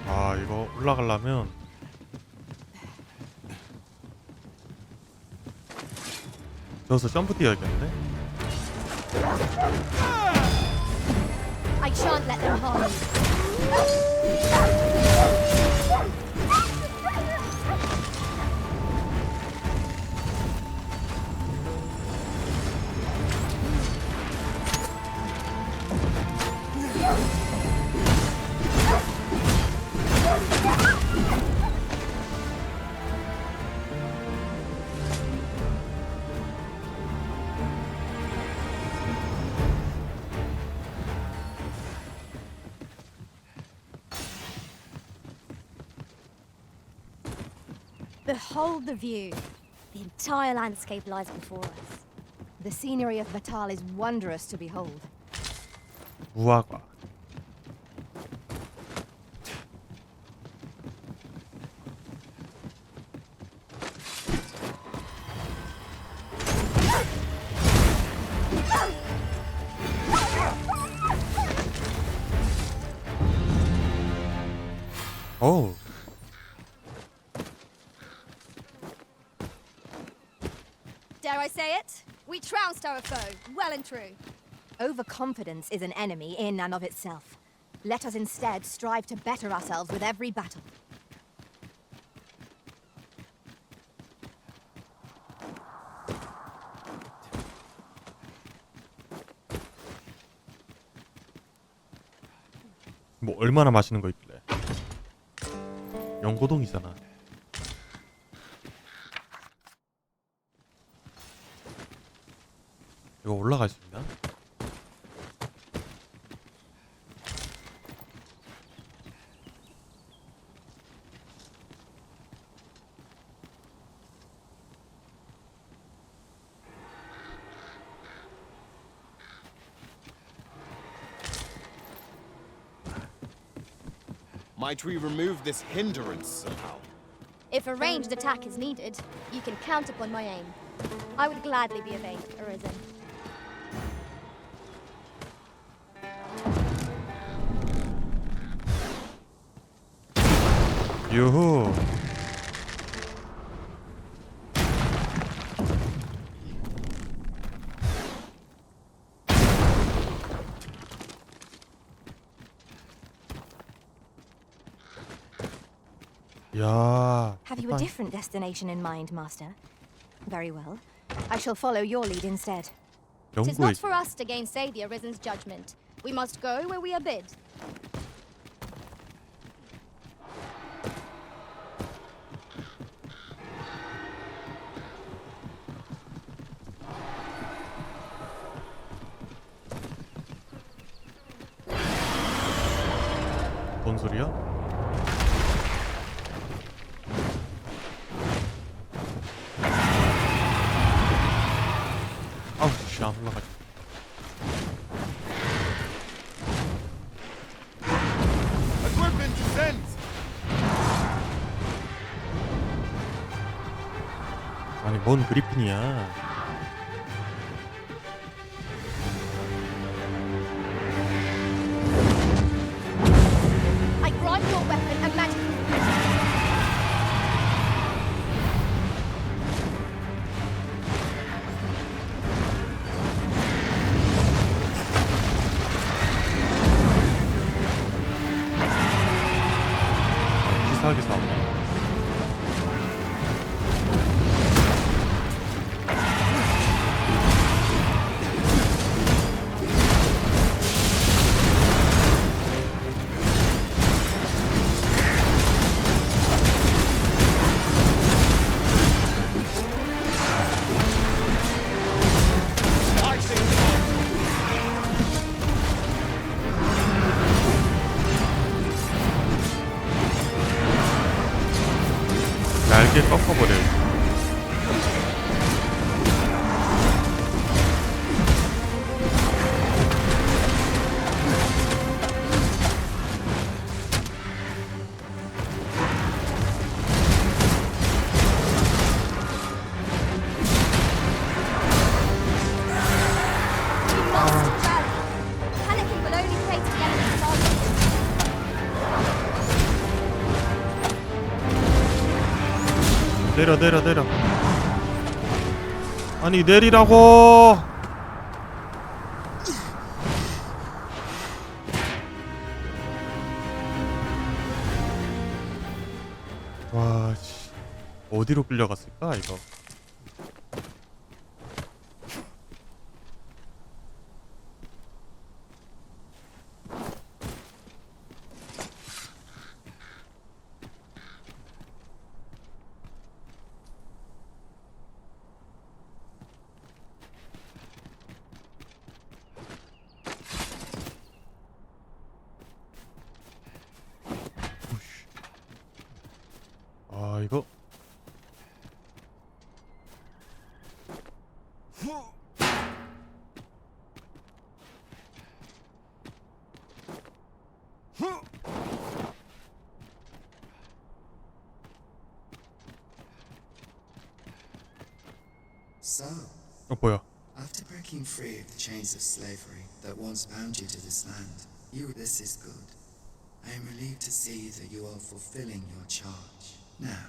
Speaker 1: 아 이거 올라가려면 저기서 점프 뛰어야겠는데?
Speaker 2: I shan't let them harm you. Behold the view.
Speaker 9: The entire landscape lies before us.
Speaker 2: The scenery of Batal is wondrous to behold.
Speaker 1: 무화과. 어우.
Speaker 2: Dare I say it? We trounced our foe, well and true. Overconfidence is an enemy in and of itself. Let us instead strive to better ourselves with every battle.
Speaker 1: 뭐 얼마나 맛있는 거 있길래? 영고동이잖아. 이거 올라갈 수 있나?
Speaker 8: Might we remove this hindrance somehow?
Speaker 2: If a ranged attack is needed, you can count upon my aim. I would gladly be of aid, Arisen.
Speaker 1: 유후. 야.
Speaker 9: Have you a different destination in mind, Master? Very well. I shall follow your lead instead.
Speaker 2: 'Tis
Speaker 1: 영구의
Speaker 2: not for us to gainsay the Arisen's judgment. We must go where we are bid.
Speaker 1: 뭔 소리야? 아우 씨, 안 올라가지.
Speaker 8: Equipment descends!
Speaker 1: 아니 뭔 그리핀이야.
Speaker 2: I grant your weapon a magical
Speaker 1: 기사하게 싸우네. 날개 꺾어버려.
Speaker 2: Panicking will only play to the enemy's target.
Speaker 1: 내려. 아니 내리라고. 와, 씨. 어디로 끌려갔을까 이거? 아 이거
Speaker 10: So,
Speaker 1: 뭐야?
Speaker 10: after breaking free of the chains of slavery that once bound you to this land, this is good. I am relieved to see that you are fulfilling your charge. Now,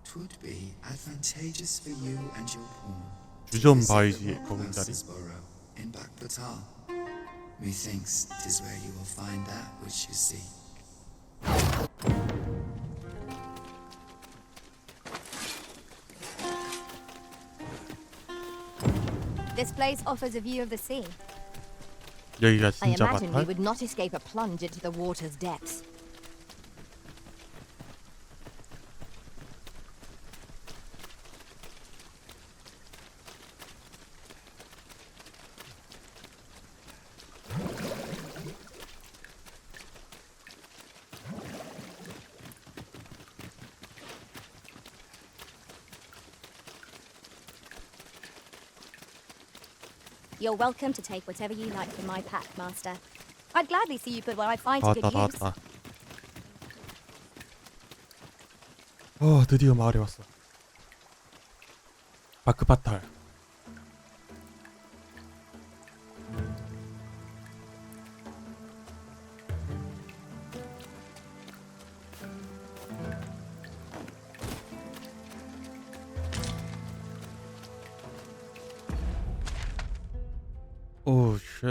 Speaker 10: 'twould be advantageous for you and your pawn to
Speaker 1: 주점
Speaker 10: visit
Speaker 1: 바이지
Speaker 10: the Rock
Speaker 1: 거금자리.
Speaker 10: House's burrow in Bakbatal. Methinks 'tis where you will find that which you seek.
Speaker 2: This place offers a view of the sea.
Speaker 1: 여기가
Speaker 9: I
Speaker 1: 진짜
Speaker 9: imagine we
Speaker 1: 바탈?
Speaker 9: would not escape a plunge into the water's depths.
Speaker 2: You're welcome to take whatever you like from my pack, Master. I'd gladly see you put what I find to good
Speaker 1: 나왔다
Speaker 2: use.
Speaker 1: 나왔다. 드디어 마을에 왔어. 바크바탈. 오 쉣.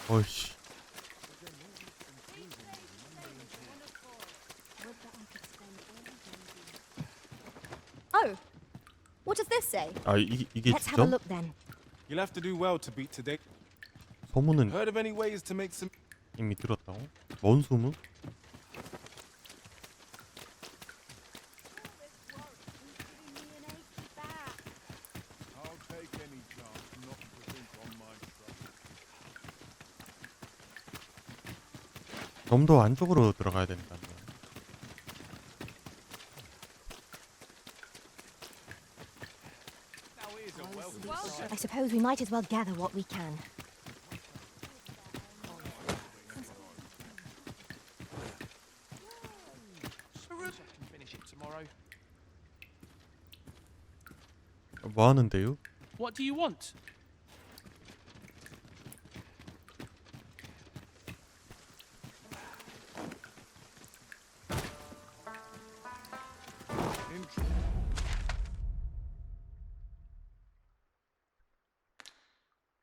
Speaker 1: 어이씨.
Speaker 2: Oh, what does this say?
Speaker 1: 아 이게
Speaker 2: Let's have a
Speaker 1: 진짜?
Speaker 2: look then.
Speaker 4: You'll have to do well to beat today.
Speaker 1: 소문은
Speaker 4: Heard of any ways to make some?
Speaker 1: 이미 들었다고? 뭔 소문?
Speaker 8: I'll take any chance not to think on my trouble.
Speaker 1: 좀 더 안쪽으로 들어가야 된다는 거야.
Speaker 2: I suppose we might as well gather what we can.
Speaker 5: Finish it tomorrow.
Speaker 1: 뭐 하는데요?
Speaker 5: What do you want?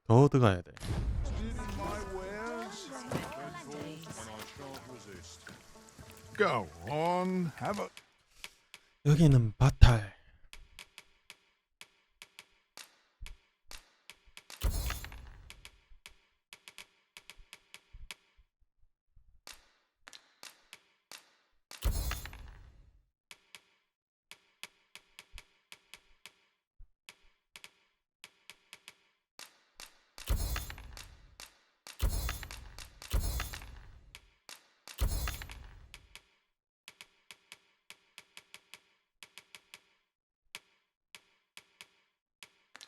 Speaker 1: 더 들어가야 돼.
Speaker 8: Go on, have a.
Speaker 1: 여기는 바탈.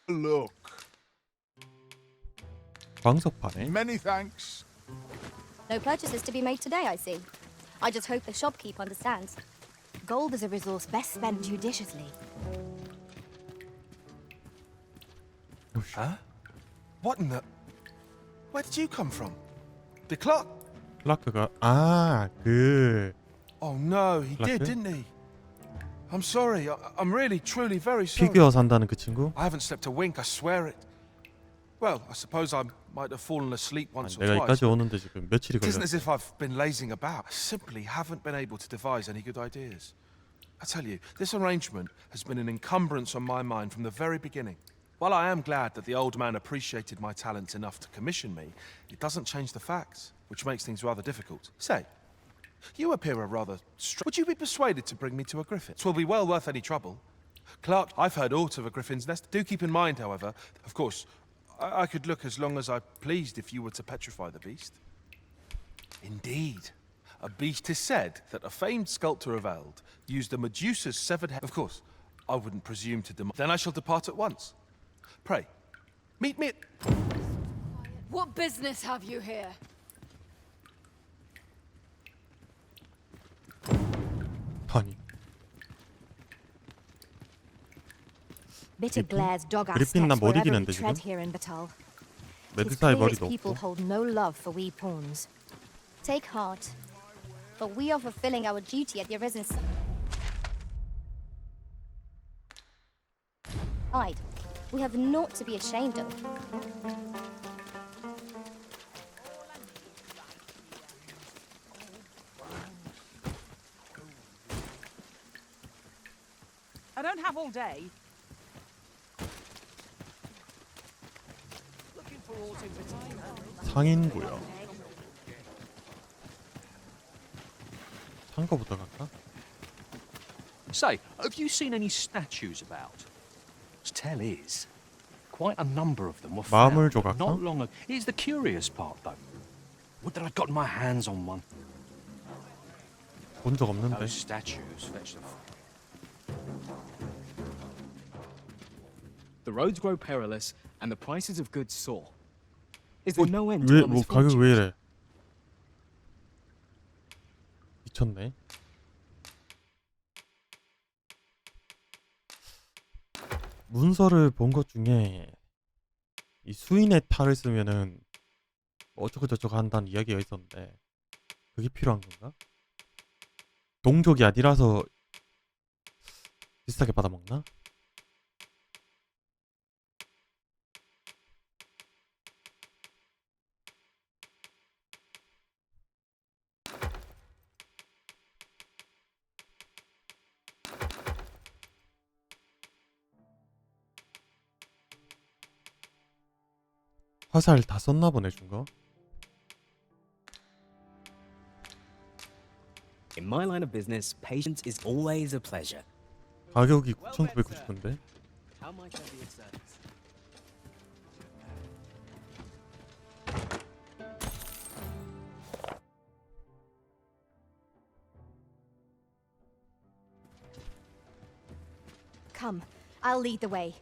Speaker 8: Look.
Speaker 1: 광석파네.
Speaker 8: Many thanks.
Speaker 2: No purchases to be made today, I see. I just hope the shopkeep understands. Gold is a resource best spent judiciously.
Speaker 4: Huh? What in the? Where did you come from? The clock?
Speaker 1: 클라크가
Speaker 4: Oh no, he
Speaker 1: Like
Speaker 4: did,
Speaker 1: who?
Speaker 4: didn't he? I'm sorry. I'm really, truly very sorry.
Speaker 1: 피규어 산다는 그 친구?
Speaker 4: I haven't slept a wink. I swear it. Well, I suppose I might have fallen asleep once or
Speaker 1: 내가
Speaker 4: twice.
Speaker 1: 여기까지 오는데 지금 며칠이
Speaker 4: It isn't
Speaker 1: 걸렸어.
Speaker 4: as if I've been lazing about. I simply haven't been able to devise any good ideas. I tell you, this arrangement has been an encumbrance on my mind from the very beginning. While I am glad that the old man appreciated my talents enough to commission me, it doesn't change the facts, which makes things rather difficult. Say, you appear a rather would you be persuaded to bring me to a griffin? 'Twill be well worth any trouble. Clark, I've heard aught of a griffin's nest. Do keep in mind, however, of course, I could look as long as I pleased if you were to petrify the beast. Indeed. A beast is said that a famed sculptor of Eld used a Medusa's severed head. Of course, I wouldn't presume to demand. Then I shall depart at once. Pray, meet me at...
Speaker 7: What business have you here?
Speaker 1: 아니
Speaker 2: Bitter glares dog our
Speaker 1: 그리핀 난
Speaker 2: steps
Speaker 1: 못
Speaker 2: wherever we
Speaker 1: 이기는데
Speaker 2: tread
Speaker 1: 지금?
Speaker 2: here in Batal. It's
Speaker 1: 메두사의
Speaker 2: clear its
Speaker 1: 머리도
Speaker 2: people
Speaker 1: 없고.
Speaker 2: hold no love for we pawns.
Speaker 9: Take heart, for we are fulfilling our duty at the Arisen side. We have naught to be ashamed of.
Speaker 7: I don't have all day. Looking for aught in particular.
Speaker 1: 상인구요. 상거부터 갈까?
Speaker 11: Say, have you seen any statues about? Tell is, Quite a number of them were
Speaker 1: 마물
Speaker 11: found
Speaker 1: 조각상?
Speaker 11: not long ago. Here's the curious part, though. Would that I'd gotten my hands on one.
Speaker 1: 본 적 없는데.
Speaker 11: Those statues fetch the.
Speaker 12: The roads grow perilous, and the prices of goods soar. Is there no end to
Speaker 1: 왜
Speaker 12: our
Speaker 1: 뭐 가격 왜
Speaker 12: misfortunes?
Speaker 1: 이래? 미쳤네. 문서를 본 것 중에 이 수인의 탈을 쓰면은 어쩌고 저쩌고 한다는 이야기가 있었는데 그게 필요한 건가? 동족이 아니라서 비싸게 받아먹나? 화살 다 썼나 보네 준 거.
Speaker 13: In my line of business, patience is always a pleasure.
Speaker 1: 가격이 9,999인데.
Speaker 13: How might I be of service?
Speaker 2: Come, I'll lead the way.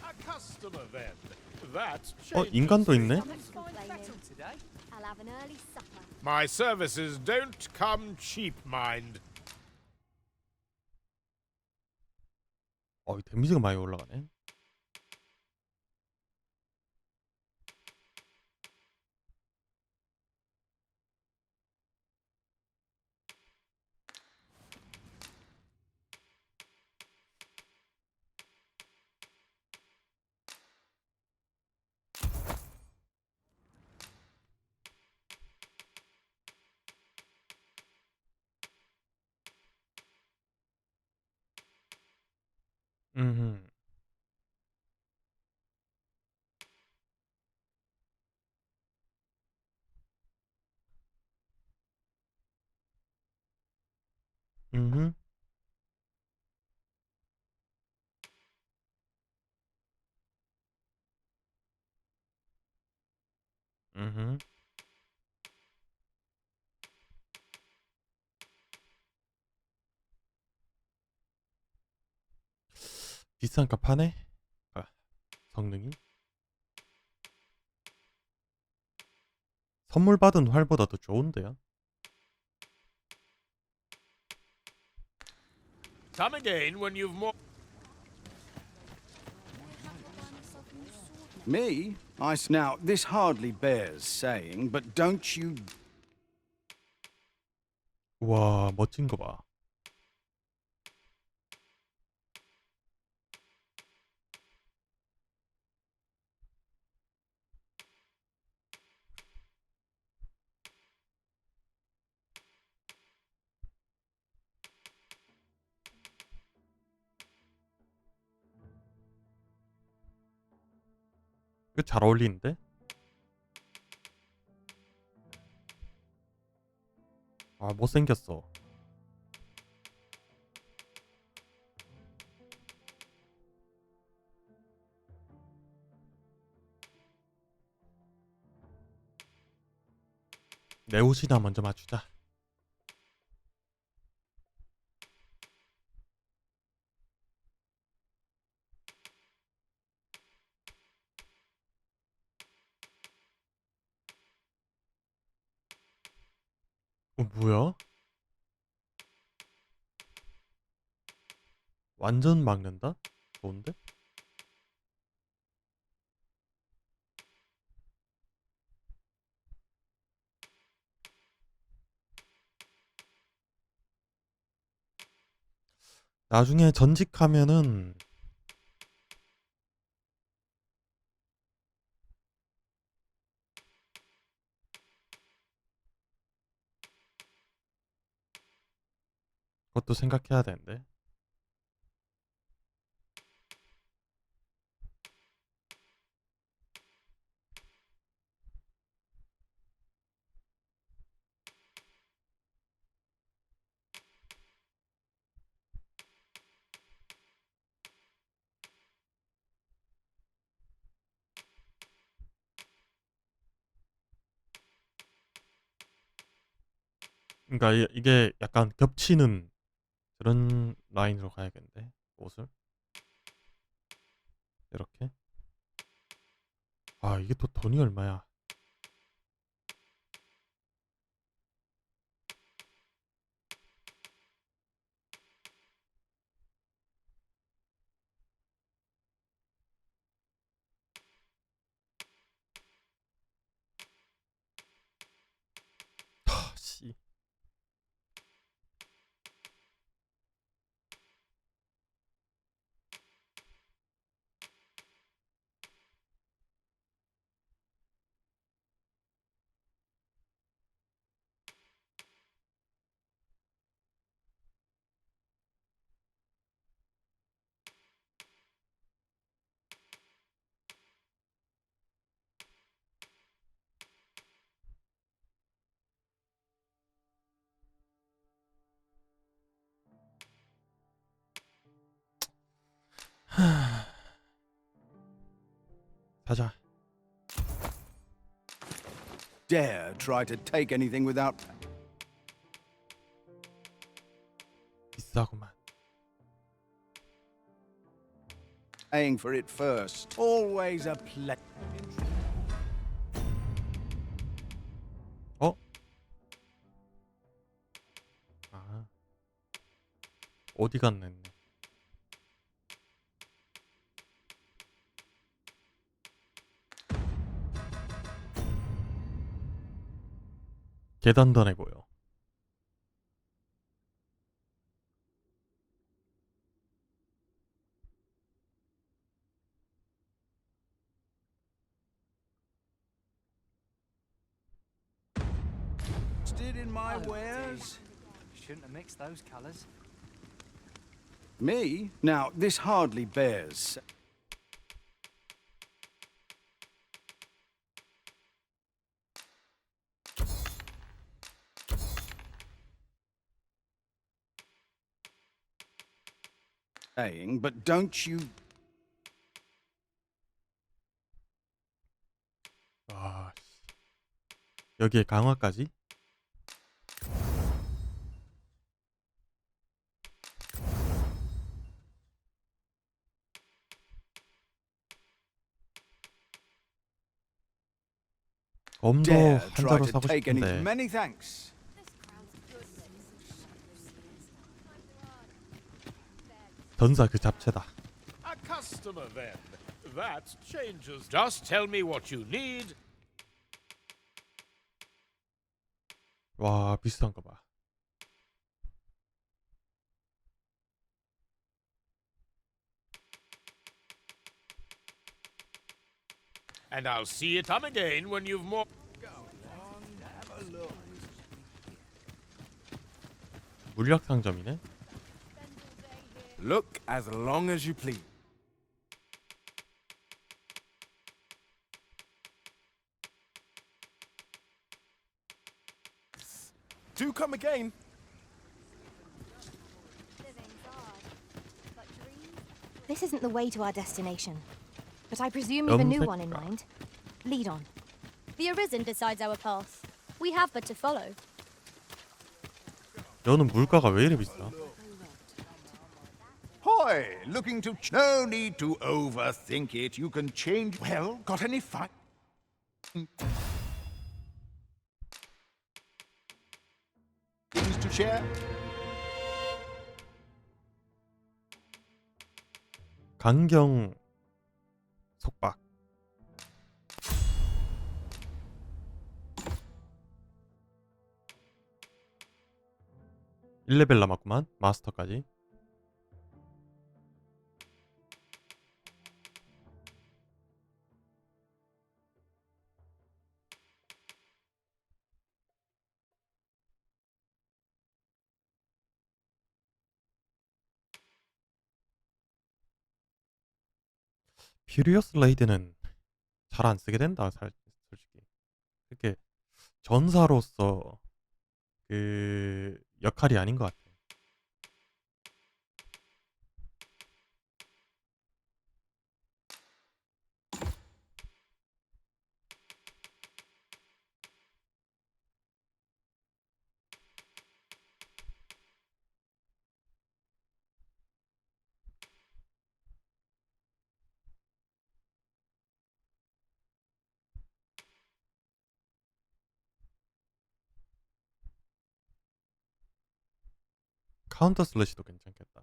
Speaker 5: A customer then. That's
Speaker 1: 인간도 있네?
Speaker 2: I'll have an early supper.
Speaker 5: My services don't come cheap, mind.
Speaker 1: 데미지가 많이 올라가네. 음. 음. 음. 비싼 값 하네. 성능이. 선물 받은 활보다 더 좋은데요.
Speaker 5: Come again when you've more.
Speaker 3: Me? Now, this hardly bears saying, but don't you...
Speaker 1: 와, 멋진 거 봐. 이거 잘 어울리는데? 못생겼어. 내 옷이나 먼저 맞추자. 뭐야? 완전 막는다? 좋은데? 나중에 전직하면은 그것도 생각해야 되는데. 그러니까 이게 약간 겹치는 그런 라인으로 가야겠는데 옷을 이렇게. 아 이게 또 돈이 얼마야? 씨. 사자.
Speaker 14: Dare try to take anything without
Speaker 1: 비싸구만.
Speaker 14: paying for it first. Always a
Speaker 1: 어? 아 어디 갔나 했네. 계단단해 보여.
Speaker 14: Interested in my wares?
Speaker 11: Shouldn't have mixed those colours.
Speaker 14: Me? Now, this hardly bears. Saying, but don't you
Speaker 1: 아 여기에 강화까지? 검도
Speaker 14: dare
Speaker 1: 한
Speaker 14: try
Speaker 1: 자루
Speaker 14: to
Speaker 1: 사고
Speaker 14: take anything?
Speaker 1: 싶은데
Speaker 14: Many thanks.
Speaker 1: 전사 그 잡채다.
Speaker 5: A customer then. That changes. Just tell me what you need.
Speaker 1: 와 비싼 거 봐.
Speaker 5: And I'll see it come again when you've more.
Speaker 1: 물약 상점이네.
Speaker 4: Look as long as you please. Do come again.
Speaker 2: This isn't the way to our destination. But I presume you've a new one in
Speaker 1: 염색가.
Speaker 2: mind. Lead on.
Speaker 9: The Arisen decides our path. We have but to follow.
Speaker 1: 여는 물가가 왜 이래 비싸?
Speaker 15: Hoy, looking to... No need to overthink it. You can change... Well, got any fun? Things to share?
Speaker 1: 강경 속박. 일 레벨 남았구만. 마스터까지. 퓨리어스 레이드는 잘 안 쓰게 된다. 솔직히 이렇게 전사로서 그 역할이 아닌 것 같아. 카운터 슬래시도 괜찮겠다.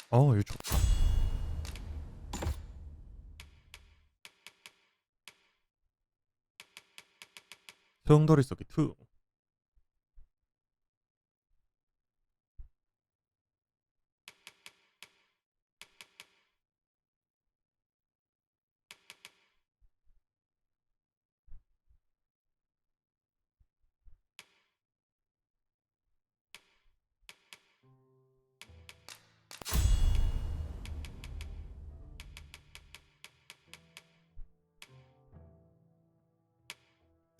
Speaker 1: 이거 좋다. 소용돌이 쏘기 2.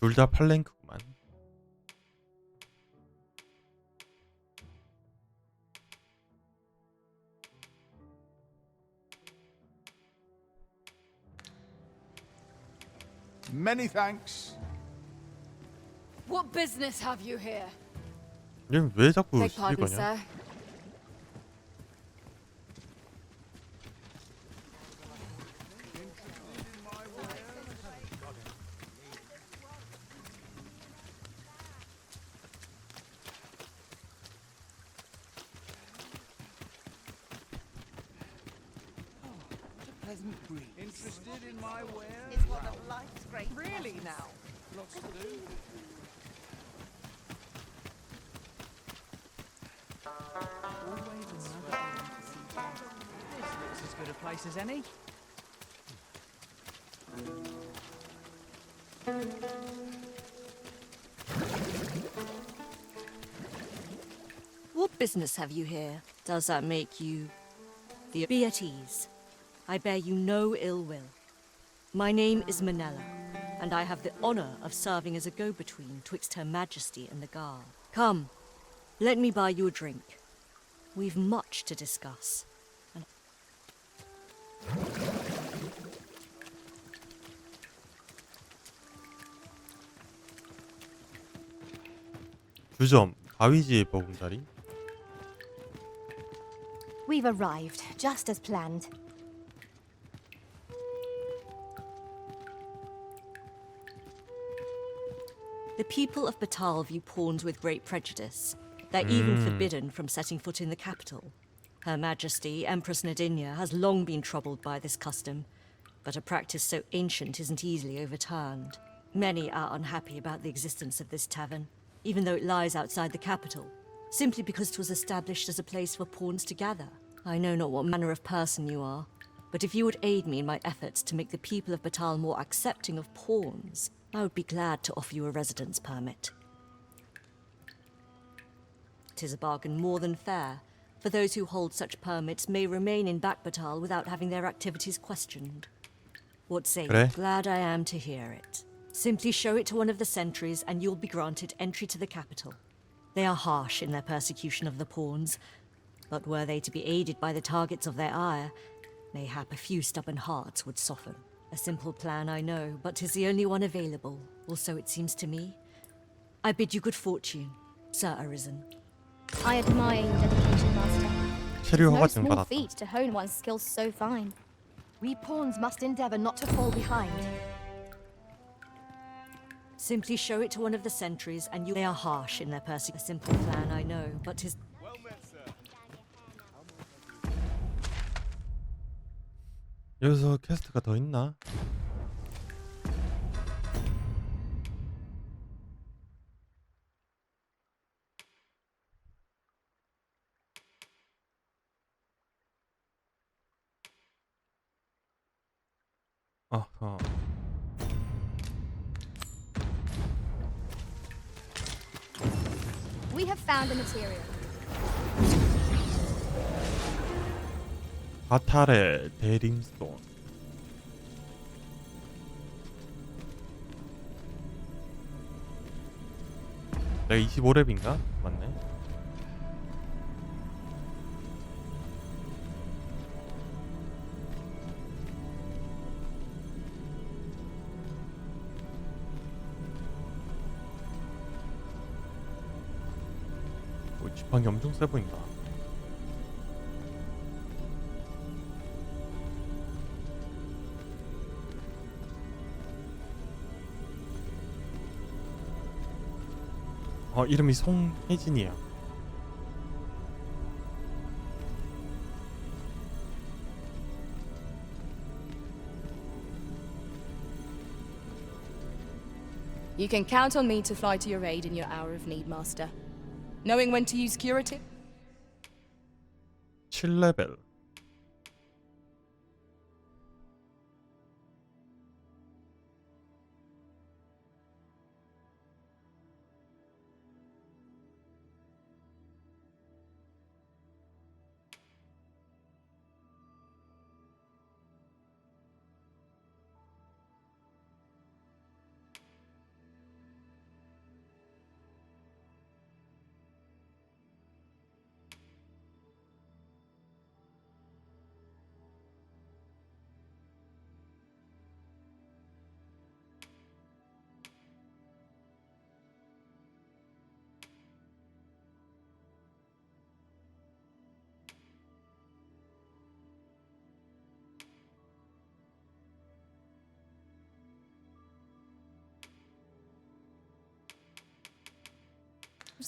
Speaker 1: 둘 다 8랭크구만.
Speaker 15: Many thanks.
Speaker 7: What business have you here?
Speaker 1: 얘는 왜 자꾸
Speaker 7: Beg pardon,
Speaker 1: 이거냐?
Speaker 7: sir.
Speaker 3: Interested in my wares?
Speaker 7: It's one of life's great. Really now?
Speaker 3: Lots to do.
Speaker 7: This looks as good a place as any.
Speaker 16: What business have you here? Does that make you be at ease? I bear you no ill will. My name is Manella, and I have the honor of serving as a go-between twixt Her Majesty and the Guard. Come, let me buy you a drink. We've much to discuss.
Speaker 1: 주점, 가위지의 보금자리.
Speaker 2: We've arrived, just as planned.
Speaker 16: The people of Batal view pawns with great prejudice. They're even forbidden from setting foot in the capital. Her Majesty, Empress Nadinia, has long been troubled by this custom, but a practice so ancient isn't easily overturned. Many are unhappy about the existence of this tavern, even though it lies outside the capital, simply because it was established as a place for pawns to gather. I know not what manner of person you are, but if you would aid me in my efforts to make the people of Batal more accepting of pawns, I would be glad to offer you a residence permit. 'Tis a bargain more than fair, for those who hold such permits may remain in Batal without having their activities questioned. What say you?
Speaker 1: 그래.
Speaker 16: Glad I am to hear it. Simply show it to one of the sentries and you'll be granted entry to the capital. They are harsh in their persecution of the pawns, but were they to be aided by the targets of their ire, mayhap a few stubborn hearts would soften. A simple plan, I know, but 'tis the only one available, or so it seems to me. I bid you good fortune, Sir Arisen.
Speaker 2: I admire your dedication, Master.
Speaker 1: 체류
Speaker 2: No
Speaker 1: 허가증
Speaker 2: small
Speaker 1: 받았다.
Speaker 2: feat to hone one's skills so fine. We pawns must endeavor not to fall behind.
Speaker 16: Simply show it to one of the sentries and you— They are harsh in their persecution. A simple plan, I know, but 'tis—
Speaker 1: 여기서 퀘스트가 더 있나? 아하.
Speaker 2: We have found the material.
Speaker 1: 바탈의 대림스톤. 내가 25렙인가? 맞네. 오, 지팡이 엄청 세 보인다. 이름이 송혜진이야.
Speaker 17: You can count on me to fly to your aid in your hour of need, Master. Knowing when to use curative?
Speaker 1: 7레벨.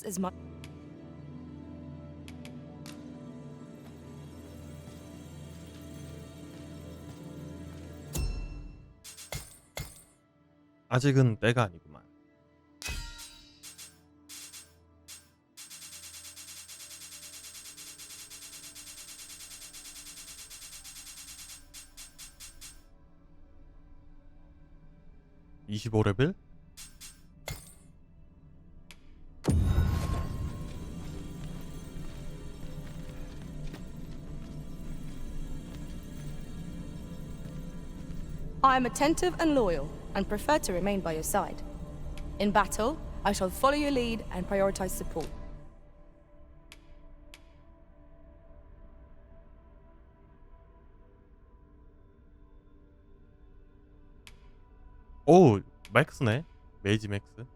Speaker 17: As much.
Speaker 1: 아직은 때가 아니구만. (25레벨)
Speaker 17: I am attentive and loyal, and prefer to remain by your side. In battle, I shall follow your lead and prioritize support.
Speaker 1: 오, 맥스네. 메이지 맥스.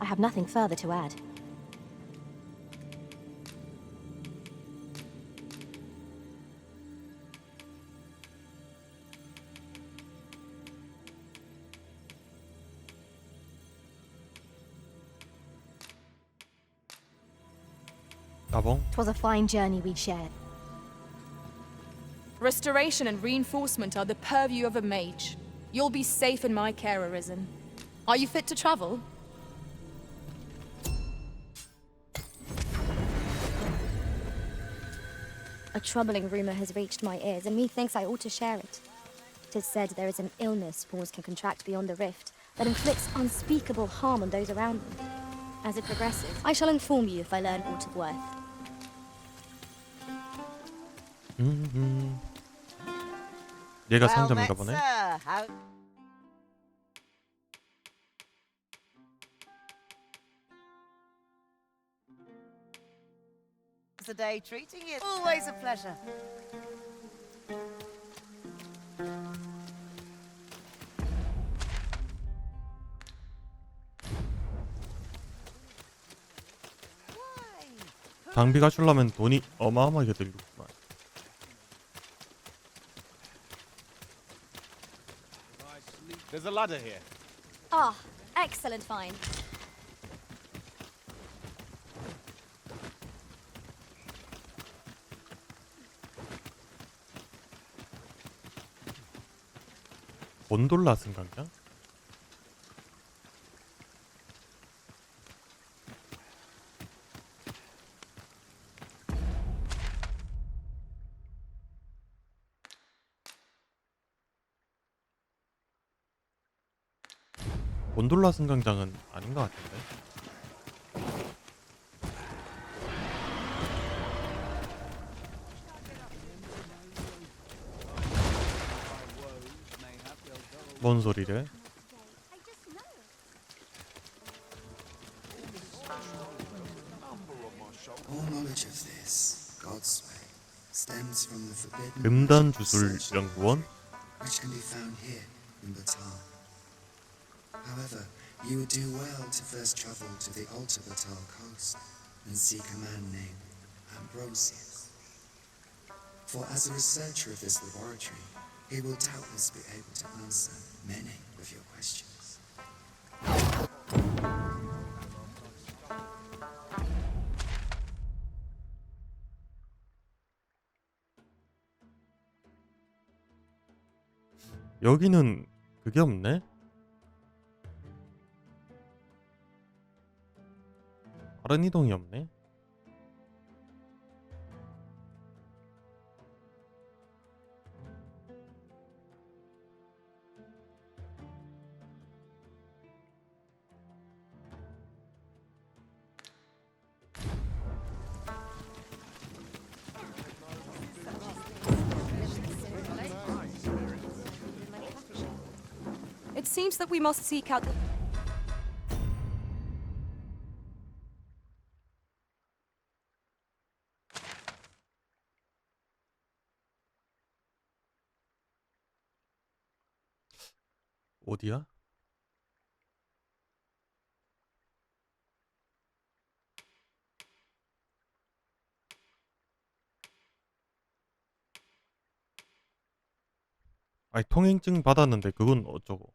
Speaker 9: I have nothing further to add.
Speaker 1: 나봉.
Speaker 2: 'Twas a fine journey we shared.
Speaker 17: Restoration and reinforcement are the purview of a mage. You'll be safe in my care, Arisen. Are you fit to travel?
Speaker 9: A troubling rumor has reached my ears, and methinks I ought to share it. 'Tis said there is an illness spawns can contract beyond the rift that inflicts unspeakable harm on those around them. As it progresses, I shall inform you if I learn aught of worth.
Speaker 1: 얘가 상점인가 보네.
Speaker 18: The day treating you. Always a pleasure.
Speaker 1: 장비 갖추려면 돈이 어마어마하게 들겠구만.
Speaker 5: There's a ladder here.
Speaker 2: Ah, excellent find.
Speaker 1: 곤돌라 승강장? 곤돌라 승강장은 아닌 것 같은데. 뭔 소리래?
Speaker 10: All knowledge of this, God's way, stems from the forbidden
Speaker 1: 금단 주술 연구원?
Speaker 10: which can be found here in Batal. However, you would do well to first travel to the Alta Batal coast and seek a man named Ambrosius. For as a researcher of this laboratory, he will doubtless be able to answer many of your questions.
Speaker 1: 여기는 그게 없네? 다른 이동이 없네?
Speaker 17: It seems that we must seek out the...
Speaker 1: 어디야? 아니 통행증 받았는데 그건 어쩌고.